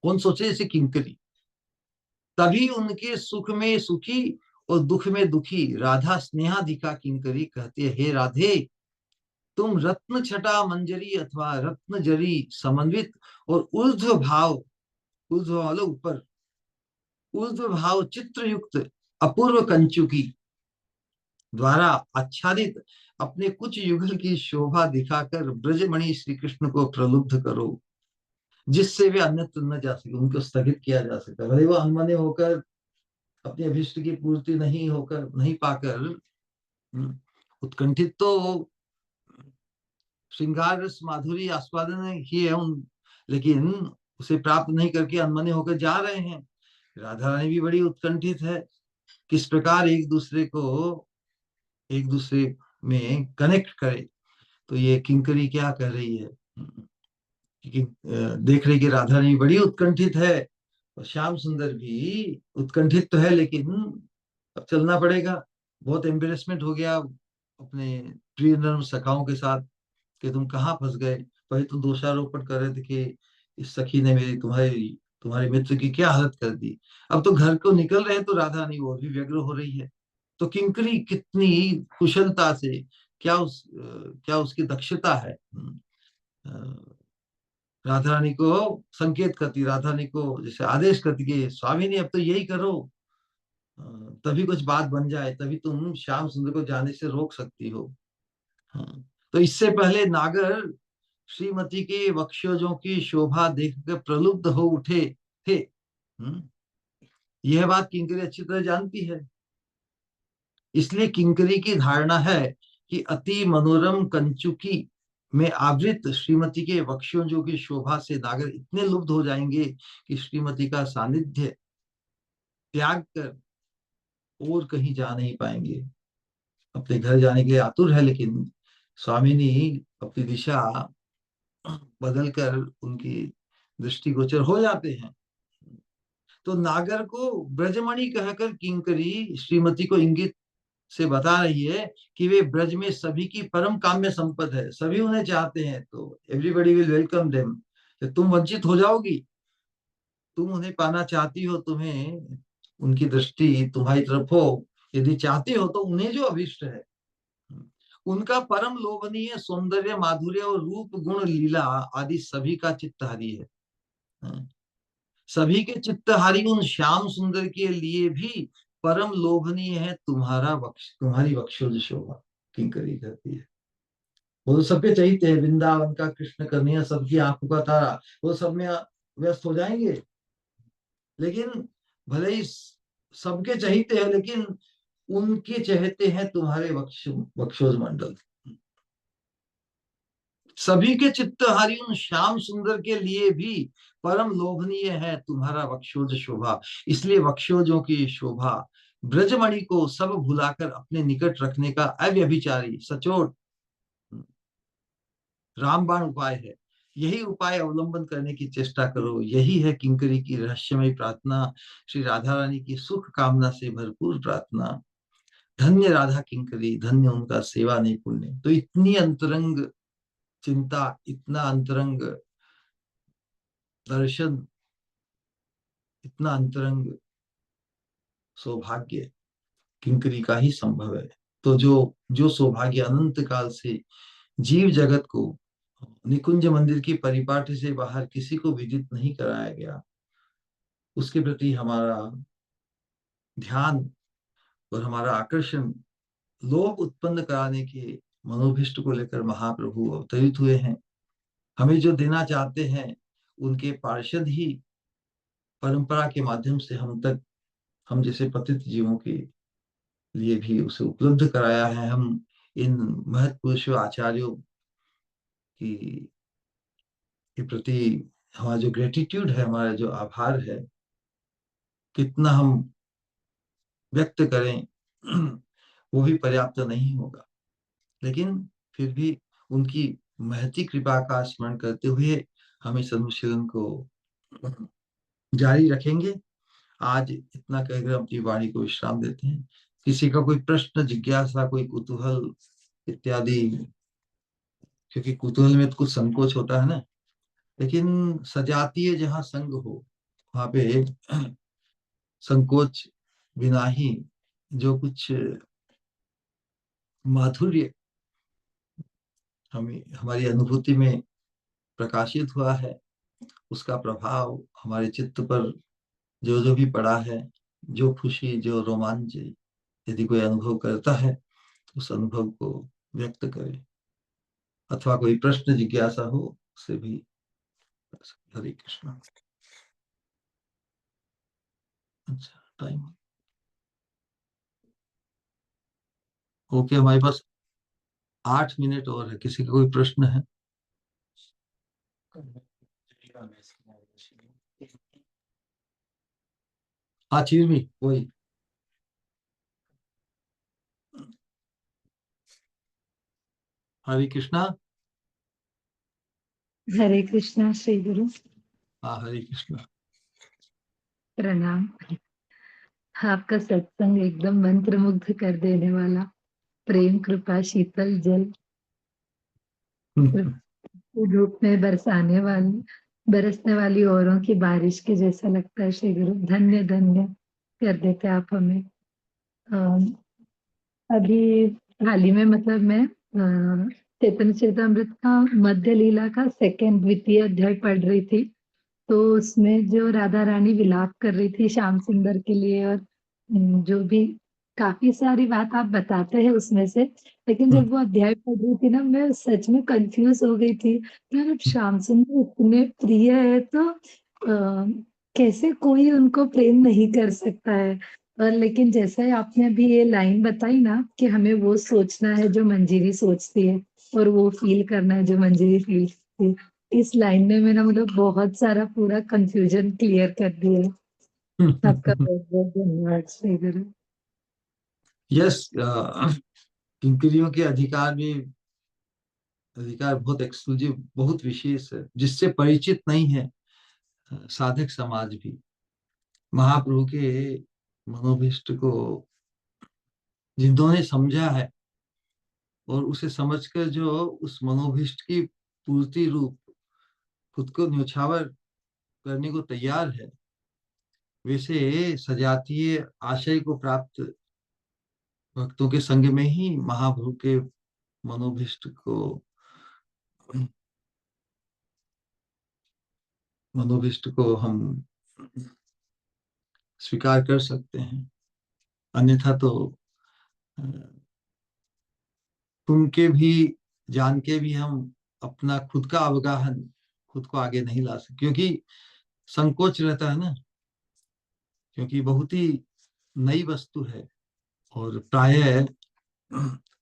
कौन सोचे? जैसे किंकरी। तभी उनके सुख में सुखी और दुख में दुखी राधा स्नेहाधिका किंकरी कहती है, हे राधे, तुम रत्न छटा मंजरी अथवा रत्न जरी समन्वित और ऊर्ध्व भाव, ऊर्ध्व वालों ऊपर, ऊर्ध्व भाव चित्र युक्त अपूर्व कंचुकी द्वारा आच्छादित अपने कुछ युगल की शोभा दिखाकर ब्रजमणि श्री कृष्ण को प्रलुब्ध करो, जिससे वे अन्यत्र न जा सके, उनको स्थगित किया जा सके। भले वो अनमने होकर, अपने अभिष्ट की पूर्ति नहीं होकर, नहीं पाकर उत्कंठित तो श्रृंगार रस माधुरी आस्वादन ही है उन, लेकिन उसे प्राप्त नहीं करके अनमने होकर जा रहे हैं। राधा रानी भी बड़ी उत्कंठित है, किस प्रकार एक दूसरे में कनेक्ट करे। तो ये किंकरी क्या कर रही है कि देख रही कि राधा रानी बड़ी उत्कंठित है, और श्याम सुंदर भी उत्कंठित तो है, लेकिन अब चलना पड़ेगा। बहुत एम्बेरसमेंट हो गया अपने प्रिय नर्म सखाओं के साथ कि तुम कहाँ फंस गए। पहले तो दोषारोपण कर रहे थे कि इस सखी ने मेरी तुम्हारी तुम्हारे मित्र की क्या हालत कर दी। अब तो घर को निकल रहे हैं तो राधा रानी और भी व्यग्र हो रही है। तो किंकरी कितनी कुशलता से, क्या उसकी दक्षता है। अ, राधा रानी को संकेत करती, राधा रानी को जैसे आदेश करती कि स्वामी अब तो यही करो, अ, तभी कुछ बात बन जाए, तभी तुम श्याम सुंदर को जाने से रोक सकती हो। हाँ। तो इससे पहले नागर श्रीमती के वक्षोजों की शोभा देखकर प्रलुब्ध हो उठे थे। यह बात किंकरी अच्छी तरह जानती है, इसलिए किंकरी की धारणा है कि अति मनोरम कंचुकी में आवृत श्रीमती के वक्षोजों की शोभा से नागर इतने लुब्ध हो जाएंगे कि श्रीमती का सानिध्य त्याग कर और कहीं जा नहीं पाएंगे। अपने घर जाने के लिए आतुर है, लेकिन स्वामिनी अपनी दिशा बदलकर उनकी दृष्टिगोचर हो जाते हैं। तो नागर को ब्रजमणि कहकर किंकरी श्रीमती को इंगित से बता रही है कि वे ब्रज में सभी की परम काम्य संपद है, सभी उन्हें चाहते हैं, तो एवरीबडी विल वेलकम देम। तो तुम वंचित हो जाओगी, तुम उन्हें पाना चाहती हो, तुम्हें उनकी दृष्टि तुम्हारी तरफ हो, यदि चाहती हो तो उन्हें जो अभिष्ट है। उनका परम लोभनीय सौंदर्य, माधुर्य और रूप गुण लीला आदि सभी का चित्तहारी है। सभी के चित्तहारी उन श्याम सुंदर के लिए भी परम लोभनीय है तुम्हारी वक्षोज शोभा। किंकरी कहती है, वो तो सबके चहिते हैं, वृंदावन का कृष्ण कन्हैया सबकी आंखों का तारा, वो सब में व्यस्त हो जाएंगे। लेकिन भले ही सबके चहिते हैं, लेकिन उनके चहेते हैं तुम्हारे वक्षोज मंडल। सभी के चित्तहारी उन श्याम सुंदर के लिए भी परम लोभनीय है तुम्हारा वक्षोज शोभा। इसलिए वक्षोजों की शोभा ब्रजमणि को सब भुलाकर अपने निकट रखने का अव्यभिचारी सचोट रामबाण उपाय है। यही उपाय अवलंबन करने की चेष्टा करो, यही है किंकरी की रहस्यमय प्रार्थना, श्री राधा रानी की सुख कामना से भरपूर प्रार्थना। धन्य राधा किंकरी, धन्य उनका सेवा नैपुण्य। तो इतनी अंतरंग चिंता, इतना अंतरंग दर्शन, इतना अंतरंग सौभाग्य किंकरी का ही संभव है। तो जो जो सौभाग्य अनंत काल से जीव जगत को निकुंज मंदिर की परिपाटी से बाहर किसी को विदित नहीं कराया गया, उसके प्रति हमारा ध्यान और हमारा आकर्षण लोभ उत्पन्न कराने के मनोभिष्ट को लेकर महाप्रभु अवतरित हुए हैं। हमें जो देना चाहते हैं, उनके पार्षद ही परंपरा के माध्यम से हम जैसे पतित जीवों के लिए भी उसे उपलब्ध कराया है। हम इन महत्पुरुषों आचार्यों की के प्रति हमारा जो ग्रेटिट्यूड है, हमारा जो आभार है, कितना हम व्यक्त करें वो भी पर्याप्त नहीं होगा। लेकिन फिर भी उनकी महती कृपा का स्मरण करते हुए हम इस अनुशीलन को जारी रखेंगे। आज इतना कहकर अपनी वाणी को विश्राम देते हैं। किसी का कोई प्रश्न, जिज्ञासा, कोई कुतूहल इत्यादि, क्योंकि कुतूहल में तो कुछ संकोच होता है ना, लेकिन सजातीय जहाँ संग हो वहां पे संकोच बिना ही जो कुछ माधुर्य हमें हमारी अनुभूति में प्रकाशित हुआ है, उसका प्रभाव हमारे चित्त पर जो जो भी पड़ा है, जो खुशी, जो रोमांच यदि कोई अनुभव करता है, उस अनुभव को व्यक्त करे, अथवा कोई प्रश्न जिज्ञासा हो उसे भी। हरे कृष्णा। अच्छा टाइम। ओके, हमारे पास 8 मिनट और है, किसी का कोई प्रश्न है? हाँ, चीरमी वही। हरे कृष्णा। हरे कृष्णा श्री गुरु। हाँ, हरे कृष्णा। प्रणाम। आपका सत्संग एकदम मंत्र मुग्ध कर देने वाला, प्रेम कृपा शीतल जल, धूप में बरसने वाली औरों की बारिश के जैसा लगता है श्री गुरु। धन्य धन्य कर देते आप हमें। अम, अभी हाल ही में मतलब मैं चैतन्य चरितमृत का मध्य लीला का सेकंड द्वितीय अध्याय पढ़ रही थी। तो उसमें जो राधा रानी विलाप कर रही थी श्याम सुंदर के लिए, और जो भी काफी सारी बात आप बताते हैं उसमें से, लेकिन जब वो अध्याय पढ़ रही थी ना, मैं सच में कंफ्यूज हो गई थी कि मतलब श्याम सुंदर इतने प्रिय है तो कैसे कोई उनको प्रेम नहीं कर सकता है। और लेकिन जैसा ही आपने अभी ये लाइन बताई ना कि हमें वो सोचना है जो मंजीरी सोचती है, और वो फील करना है जो मंजीरी फील करती है, इस लाइन ने मेरा मतलब बहुत सारा पूरा कंफ्यूजन क्लियर कर दिया। आपका बहुत बहुत धन्यवाद श्री गुरु। यस। किंकरियों के अधिकार में, अधिकार बहुत एक्सक्लूसिव, बहुत विशेष है, जिससे परिचित नहीं है साधक समाज भी। महाप्रभु के मनोभीष्ट को जिन्होंने समझा है, और उसे समझकर जो उस मनोभीष्ट की पूर्ति रूप खुद को न्यौछावर करने को तैयार है, वैसे सजातीय आशय को प्राप्त भक्तों के संग में ही महाप्रभु के मनोभीष्ट को हम स्वीकार कर सकते हैं। अन्यथा तो अ, सुन के भी, जान के भी हम अपना खुद का अवगाहन, खुद को आगे नहीं ला सकते, क्योंकि संकोच रहता है ना। क्योंकि बहुत ही नई वस्तु है, और प्रायः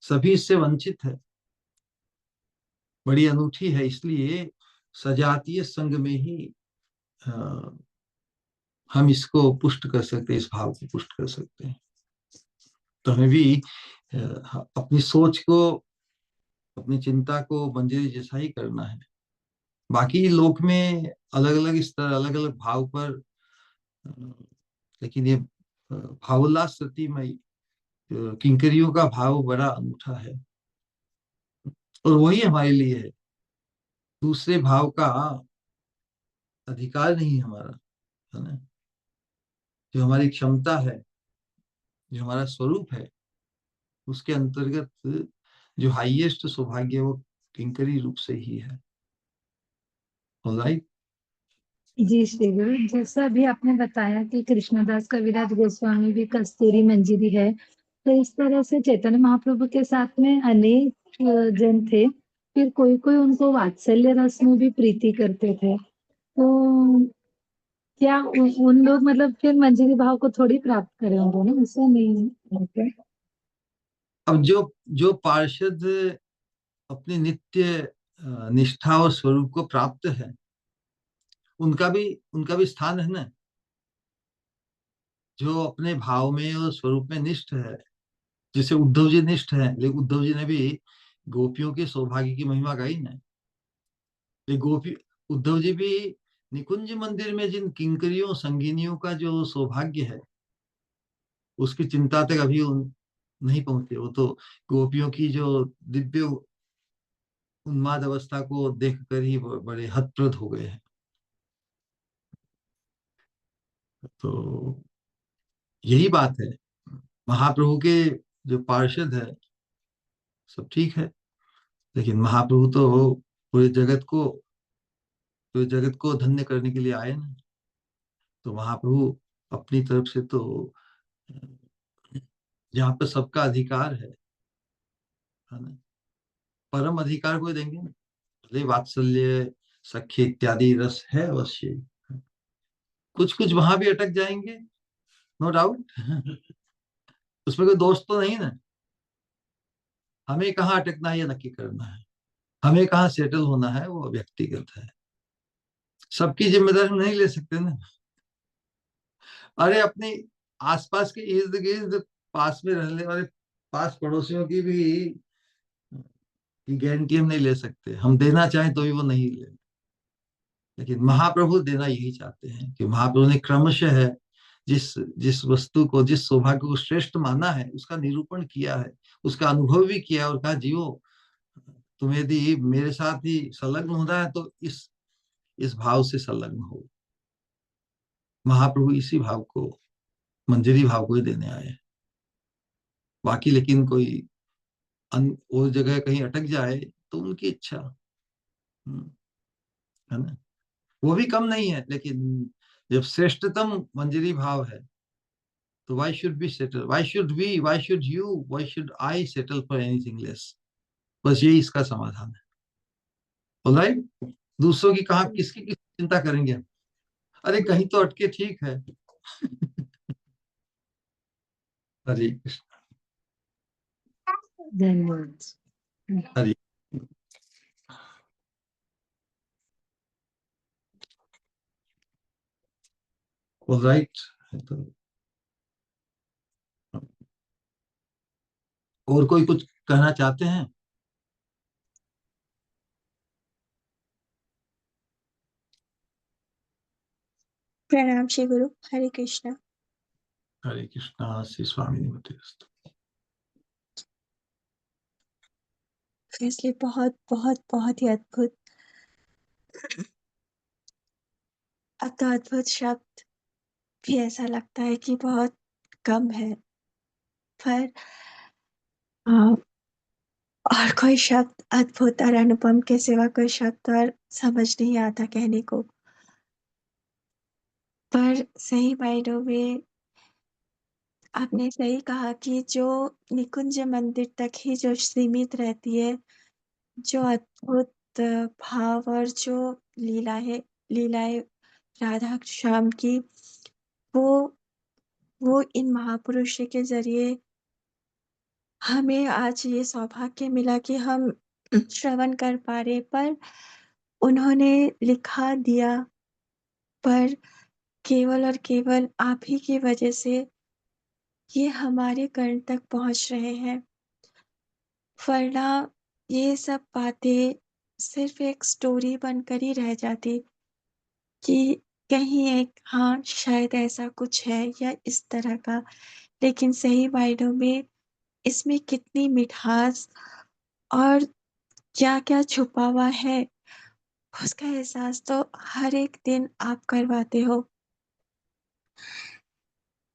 सभी इससे वंचित है, बड़ी अनूठी है। इसलिए सजातीय संघ में ही अ, हम इसको पुष्ट कर सकते हैं, इस भाव को पुष्ट कर सकते हैं। तो हमें भी अपनी सोच को, अपनी चिंता को मंजरी जैसा ही करना है। बाकी लोक में अलग अलग स्तर, अलग अलग भाव पर, अ, लेकिन ये भावोल्लास सतीमय किंकरियों का भाव बड़ा अनूठा है, और वही हमारे लिए है। दूसरे भाव का अधिकार नहीं है हमारा, है ना। जो हमारी क्षमता है, जो हमारा स्वरूप है, उसके अंतर्गत जो हाईएस्ट सौभाग्य है, वो किंकरी रूप से ही है। ऑलराइट। जी श्री गुरु, जैसा अभी आपने बताया कि कृष्णदास कविराज गोस्वामी भी कस्तूरी मंजीरी है, तो इस तरह से चैतन्य महाप्रभु के साथ में अनेक जन थे। फिर कोई कोई उनको वात्सल्य रस में भी प्रीति करते थे। तो क्या उन लोग मतलब फिर मंजरी भाव को थोड़ी प्राप्त करे होंगे ना, ऐसा नहीं है क्या? अब जो जो पार्षद अपनी नित्य निष्ठा और स्वरूप को प्राप्त है, उनका भी उनका भी स्थान है ना। जो अपने भाव में और स्वरूप में निष्ठ है, जैसे उद्धव जी निष्ठ है, लेकिन उद्धव जी ने भी गोपियों के सौभाग्य की महिमा गाई ना। ये गोपी उद्धव जी भी निकुंज मंदिर में जिन किंकरियों संगिनियों का जो सौभाग्य है, उसकी चिंता तक अभी नहीं पहुंचे। वो तो गोपियों की जो दिव्य उन्माद अवस्था को देखकर ही बड़े हतप्रद हो गए हैं। तो यही बात है। महाप्रभु के जो पार्षद है, सब ठीक है, लेकिन महाप्रभु तो पूरे जगत को, पूरे जगत को धन्य करने के लिए आए ना। तो महाप्रभु अपनी तरफ से तो जहाँ पर सबका अधिकार है ना, परम अधिकार को देंगे ना। भले वात्सल्य, सख्य इत्यादि रस है अवश्य, कुछ कुछ वहां भी अटक जाएंगे, नो डाउट। उसमें कोई दोष तो नहीं ना। हमें कहाँ अटकना है ये नक्की करना है, हमें कहाँ सेटल होना है वो व्यक्तिगत है। सबकी जिम्मेदारी हम नहीं ले सकते ना। अरे अपने आसपास के इर्द गिर्द पास में रहने वाले पास पड़ोसियों की भी की गारंटी हम नहीं ले सकते। हम देना चाहें तो भी वो नहीं ले। लेकिन महाप्रभु देना यही चाहते हैं कि महाप्रभु ने क्रमशः है जिस जिस वस्तु को, जिस सौभाग्य को श्रेष्ठ माना है, उसका निरूपण किया है, उसका अनुभव भी किया है, और कहा जीवो, तुम्हें यदि मेरे साथ ही संलग्न होना है तो इस भाव से संलग्न हो। महाप्रभु इसी भाव को, मंजरी भाव को ही देने आए हैं। बाकी लेकिन कोई वो जगह कहीं अटक जाए तो उनकी इच्छा। हम्म, है ना। वो भी कम नहीं है, लेकिन जब श्रेष्ठतम मंजरी भाव है तो why should be settle, why should we, why should you, why should I settle for anything less. बस यही इसका समाधान है। ऑलराइट। दूसरों की कहा, किसकी किसकी चिंता करेंगे हम? अरे कहीं तो अटके, ठीक है। हरे कृष्ण। धन्यवाद। हरे। ऑलराइट। तो और कोई कुछ कहना चाहते हैं? प्रणाम श्री गुरु, हरे कृष्णा। हरे कृष्णा। श्री स्वामी निवृत्ति। फैसले बहुत बहुत बहुत ही अद्भुत। अब तो अद्भुत शब्द भी ऐसा लगता है कि बहुत कम है, पर और कोई शब्द अद्भुत और अनुपम के सिवा कोई शब्द और समझ नहीं आता कहने को। पर सही मायनों में आपने सही कहा कि जो निकुंज मंदिर तक ही जो सीमित रहती है, जो अद्भुत भाव और जो लीलाएं राधा श्याम की, वो वो इन महापुरुषों के जरिए हमें आज ये सौभाग्य मिला कि हम श्रवण कर पा रहे। पर उन्होंने लिखा दिया, पर केवल और केवल आप ही की वजह से ये हमारे कर्ण तक पहुंच रहे हैं। वरना ये सब बातें सिर्फ एक स्टोरी बनकर ही रह जाती कि कहीं एक हाँ शायद ऐसा कुछ है या इस तरह का। लेकिन सही मायनों में इसमें कितनी मिठास और क्या क्या छुपा हुआ है, उसका एहसास तो हर एक दिन आप करवाते हो।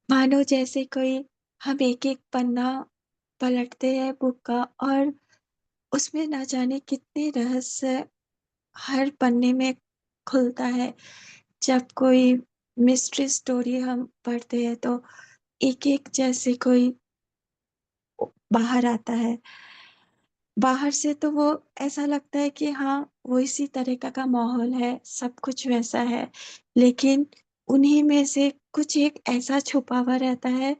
मानो जैसे कोई हम एक एक पन्ना पलटते हैं बुक का, और उसमें ना जाने कितने रहस्य हर पन्ने में खुलता है। जब कोई मिस्ट्री स्टोरी हम पढ़ते हैं तो एक एक जैसे कोई बाहर आता है। बाहर से तो वो ऐसा लगता है कि हाँ वो इसी तरीका का माहौल है, सब कुछ वैसा है। लेकिन उन्हीं में से कुछ एक ऐसा छुपा हुआ रहता है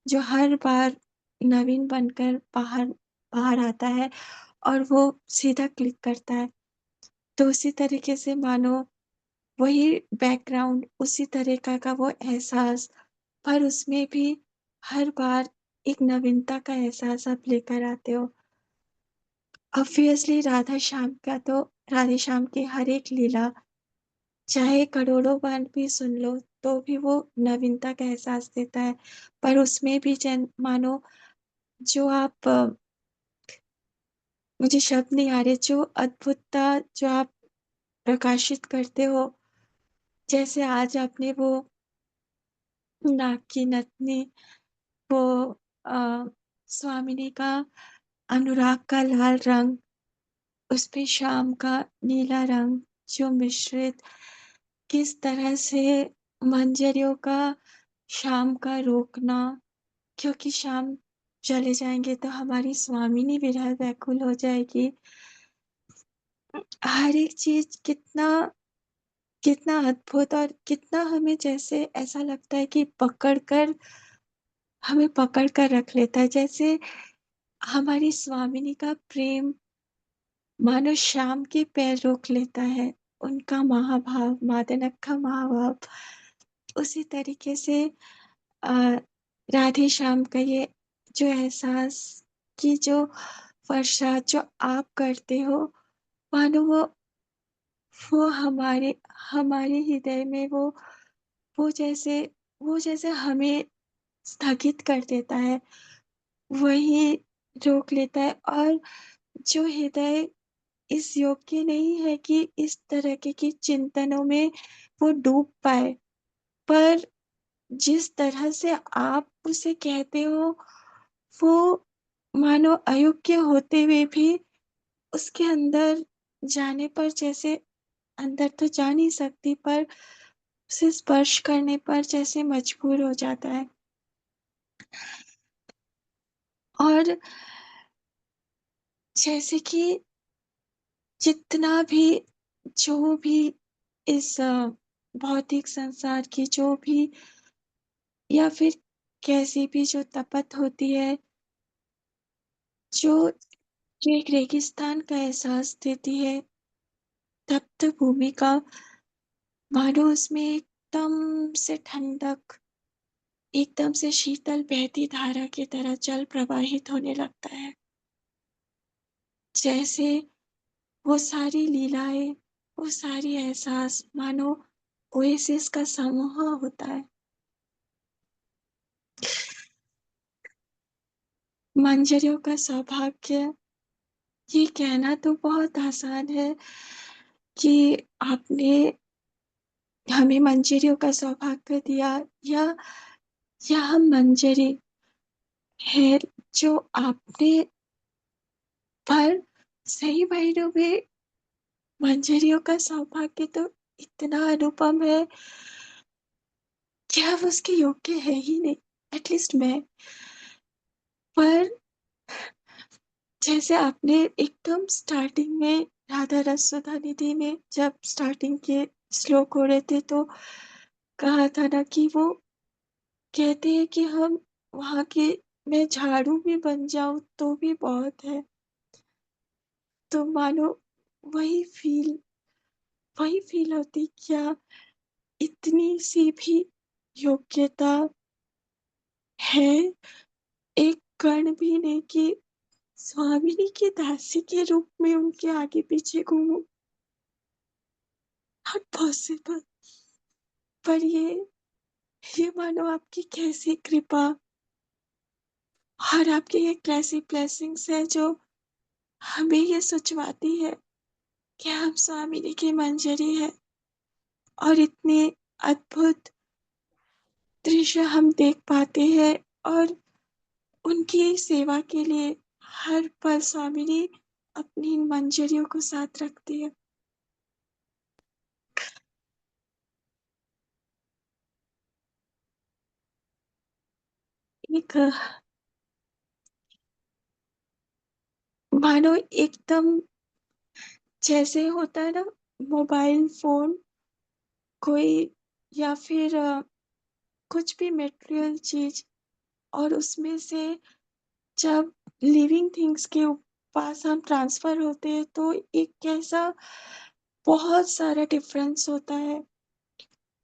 जो हर बार नवीन बनकर बाहर बाहर आता है, और वो सीधा क्लिक करता है। तो उसी तरीके से मानो वही बैकग्राउंड, उसी तरीका का वो एहसास, पर उसमें भी हर बार एक नवीनता का एहसास आप लेकर आते हो। ऑब्वियसली राधे श्याम की हर एक लीला, चाहे करोड़ों बार भी सुन लो तो भी वो नवीनता का एहसास देता है। पर उसमें भी मानो जो आप मुझे शब्द नहीं आ रहे, जो अद्भुतता जो आप प्रकाशित करते हो। जैसे आज आपने वो नाग की नथनी, वो अ, स्वामिनी का अनुराग का लाल रंग, उसपे शाम का नीला रंग जो मिश्रित, किस तरह से मंजरियों का शाम का रोकना, क्योंकि शाम चले जाएंगे तो हमारी स्वामिनी विरह व्याकुल हो जाएगी। हर एक चीज कितना कितना अद्भुत, और कितना हमें जैसे ऐसा लगता है कि हमें पकड़ कर रख लेता है। जैसे हमारी स्वामिनी का प्रेम मानो श्याम के पैर रोक लेता है, उनका महाभाव, मादनक का महाभाव। उसी तरीके से अ, राधे श्याम का ये जो एहसास की जो वर्षा जो आप करते हो, मानो वो हमारे हृदय में वो जैसे वो जैसे हमें स्थगित कर देता है, वहीं रोक लेता है, और जो हृदय इस योग्य नहीं है कि इस तरह के चिंतनों में वो डूब पाए, पर जिस तरह से आप उसे कहते हो, वो मानो अयोग्य होते हुए भी उसके अंदर जाने पर, जैसे अंदर तो जा नहीं सकती, पर उसे स्पर्श करने पर जैसे मजबूर हो जाता है। और जैसे कि जितना भी जो भी इस भौतिक संसार की जो भी, या फिर कैसी भी जो तपत होती है, जो जो एक रेगिस्तान का एहसास देती है, तप्त भूमि का, मानो उसमें एकदम से ठंडक, एकदम से शीतल बहती धारा की तरह जल प्रवाहित होने लगता है। जैसे वो सारी लीलाएँ, वो सारी एहसास मानो ओएसिस का समूह होता है। मंजरियों का सौभाग्य, ये कहना तो बहुत आसान है कि आपने हमें मंजरियों का सौभाग्य दिया, या हम मंजरी है जो आपने, पर सही मायनों में मंजरियों का सौभाग्य तो इतना अनुपम है कि हम उसके योग्य है ही नहीं, एटलीस्ट मैं। पर जैसे आपने एकदम स्टार्टिंग में राधा रस सुधा निधि में जब स्टार्टिंग के श्लोक हो रहे थे, तो कहा था ना कि वो कहते हैं कि हम वहाँ के, मैं झाड़ू भी बन जाऊं तो भी बहुत है। तो मानो वही फील वही फील होती, क्या इतनी सी भी योग्यता है, एक कण भी नहीं, कि स्वामिनी की दासी के रूप में उनके आगे पीछे घूमूं। Not possible. पर ये मानो आपकी कैसी कृपा और आपकी ये कैसी ब्लेसिंग्स है, जो हमें ये सोचवाती है कि हम स्वामिनी की मंजरी है, और इतने अद्भुत दृश्य हम देख पाते हैं, और उनकी सेवा के लिए हर पल स्वामिनी अपनी इन मंजरियों को साथ रखती है। एक मानो एकदम जैसे होता है ना, मोबाइल फोन कोई, या फिर कुछ भी मटेरियल चीज, और उसमें से जब लिविंग थिंग्स के पास हम ट्रांसफर होते हैं, तो एक कैसा बहुत सारा डिफरेंस होता है,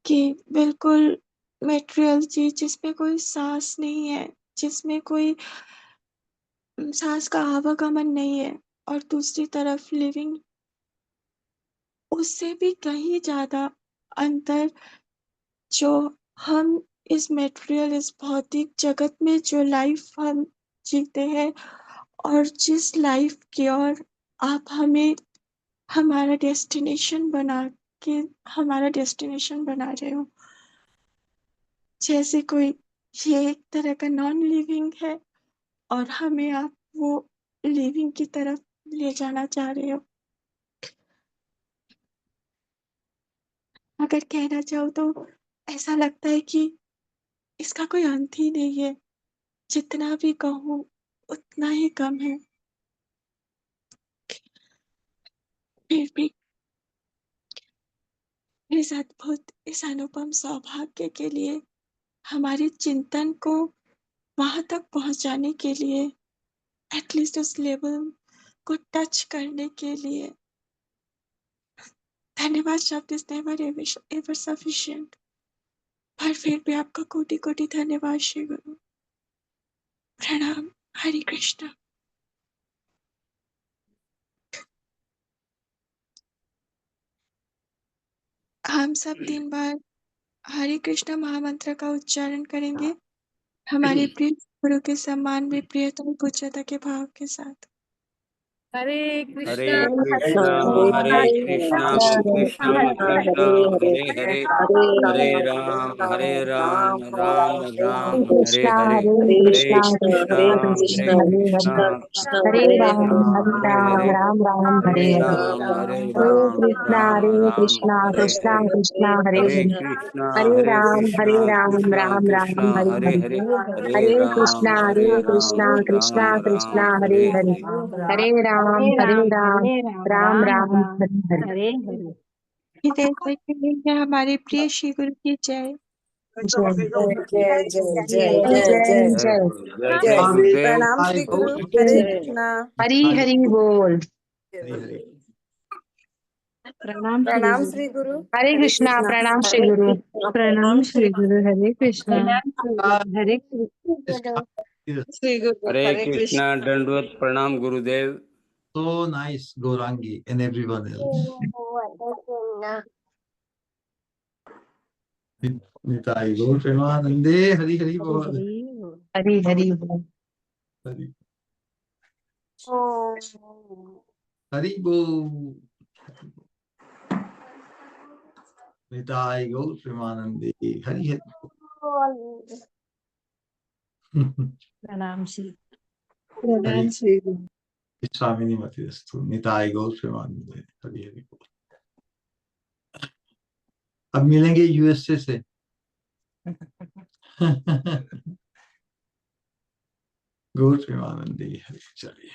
कि बिल्कुल मटेरियल चीज जिसमें कोई सांस नहीं है, जिसमें कोई सांस का आवागमन नहीं है, और दूसरी तरफ लिविंग, उससे भी कहीं ज्यादा अंतर, जो हम इस मटेरियल, इस भौतिक जगत में जो लाइफ हम जीते हैं, और जिस लाइफ की ओर आप हमें हमारा डेस्टिनेशन बना के हमारा डेस्टिनेशन बना रहे हो। जैसे कोई, ये एक तरह का नॉन लिविंग है, और हमें आप वो लिविंग की तरफ ले जाना चाह रहे हो। अगर कहना चाहो तो ऐसा लगता है कि इसका कोई अंत ही नहीं है, जितना भी कहूँ उतना ही कम है। फिर भी इस अद्भुत, इस अनुपम सौभाग्य के लिए, हमारे चिंतन को वहां तक पहुंचाने के लिए, एटलीस्ट उस लेवल को टच करने के लिए, धन्यवाद शब्द इज नेवर एवर सफिशिएंट। पर फिर भी आपका कोटि कोटि धन्यवाद श्री गुरु। प्रणाम। हरे कृष्ण। हम सब 3 बार हरे कृष्ण महामंत्र का उच्चारण करेंगे हमारे प्रिय गुरु के सम्मान में प्रियतम पूज्यता के भाव के साथ। हरे हरे कृष्णा कृष्णा हरे कृष्णा कृष्णा कृष्णा हरे हरे हरे राम राम राम हरे कृष्णा हरे हरे हरे कृष्णा कृष्णा कृष्णा हरे कृष्णा हरे कृष्णा हरे हरे कृष्णा राम हरे हरे राम हरे राम राम हरे हरे हरे राम हरे राम कृष्णा हरे कृष्णा हरे कृष्णा हरे हरे हरे कृष्णा हरे कृष्णा राम कृष्णा राम कृष्णा राम हरे हरे हरे हरे हरे हरे कृष्णा कृष्णा राम कृष्णा राम हरे हरे हरे हरे हरे राम राम राम हरे हरे हरे हरे। हृदय से कहेंगे हमारे प्रिय श्री गुरु की जय। जय जय जय जय जय जय जय जय जय जय जय जय। गुरुदेव। प्रणाम निताय श्री गौर गुरु। हरे जय कृष्णा। हरि हरि बोल। हरि हरि। प्रणाम श्री प्रणाम गुरु। श्री गुरु। हरे हरे कृष्णा कृष्णा। प्रणाम श्री गुरु। प्रणाम श्री गुरु। हरे कृष्णा। हरे श्री गुरु हरे हरे कृष्णा कृष्णा। दंडवत प्रणाम गुरुदेव। So nice, Gaurangi and everyone else. Nitai Gaur Premanande, Hari Hari Bol. Hari Hari बोल। Hari Hari Bol. Nitai Gaur Premanande, Hari Hari Bol. प्रणाम श्री Hari प्रणाम श्री गुरु। Swamini Matidastu, Nitai Gaur Premanande, Hari Hari Bol. अब मिलेंगे यूएसए से। गौर प्रेमानंदी हरि। चलिए।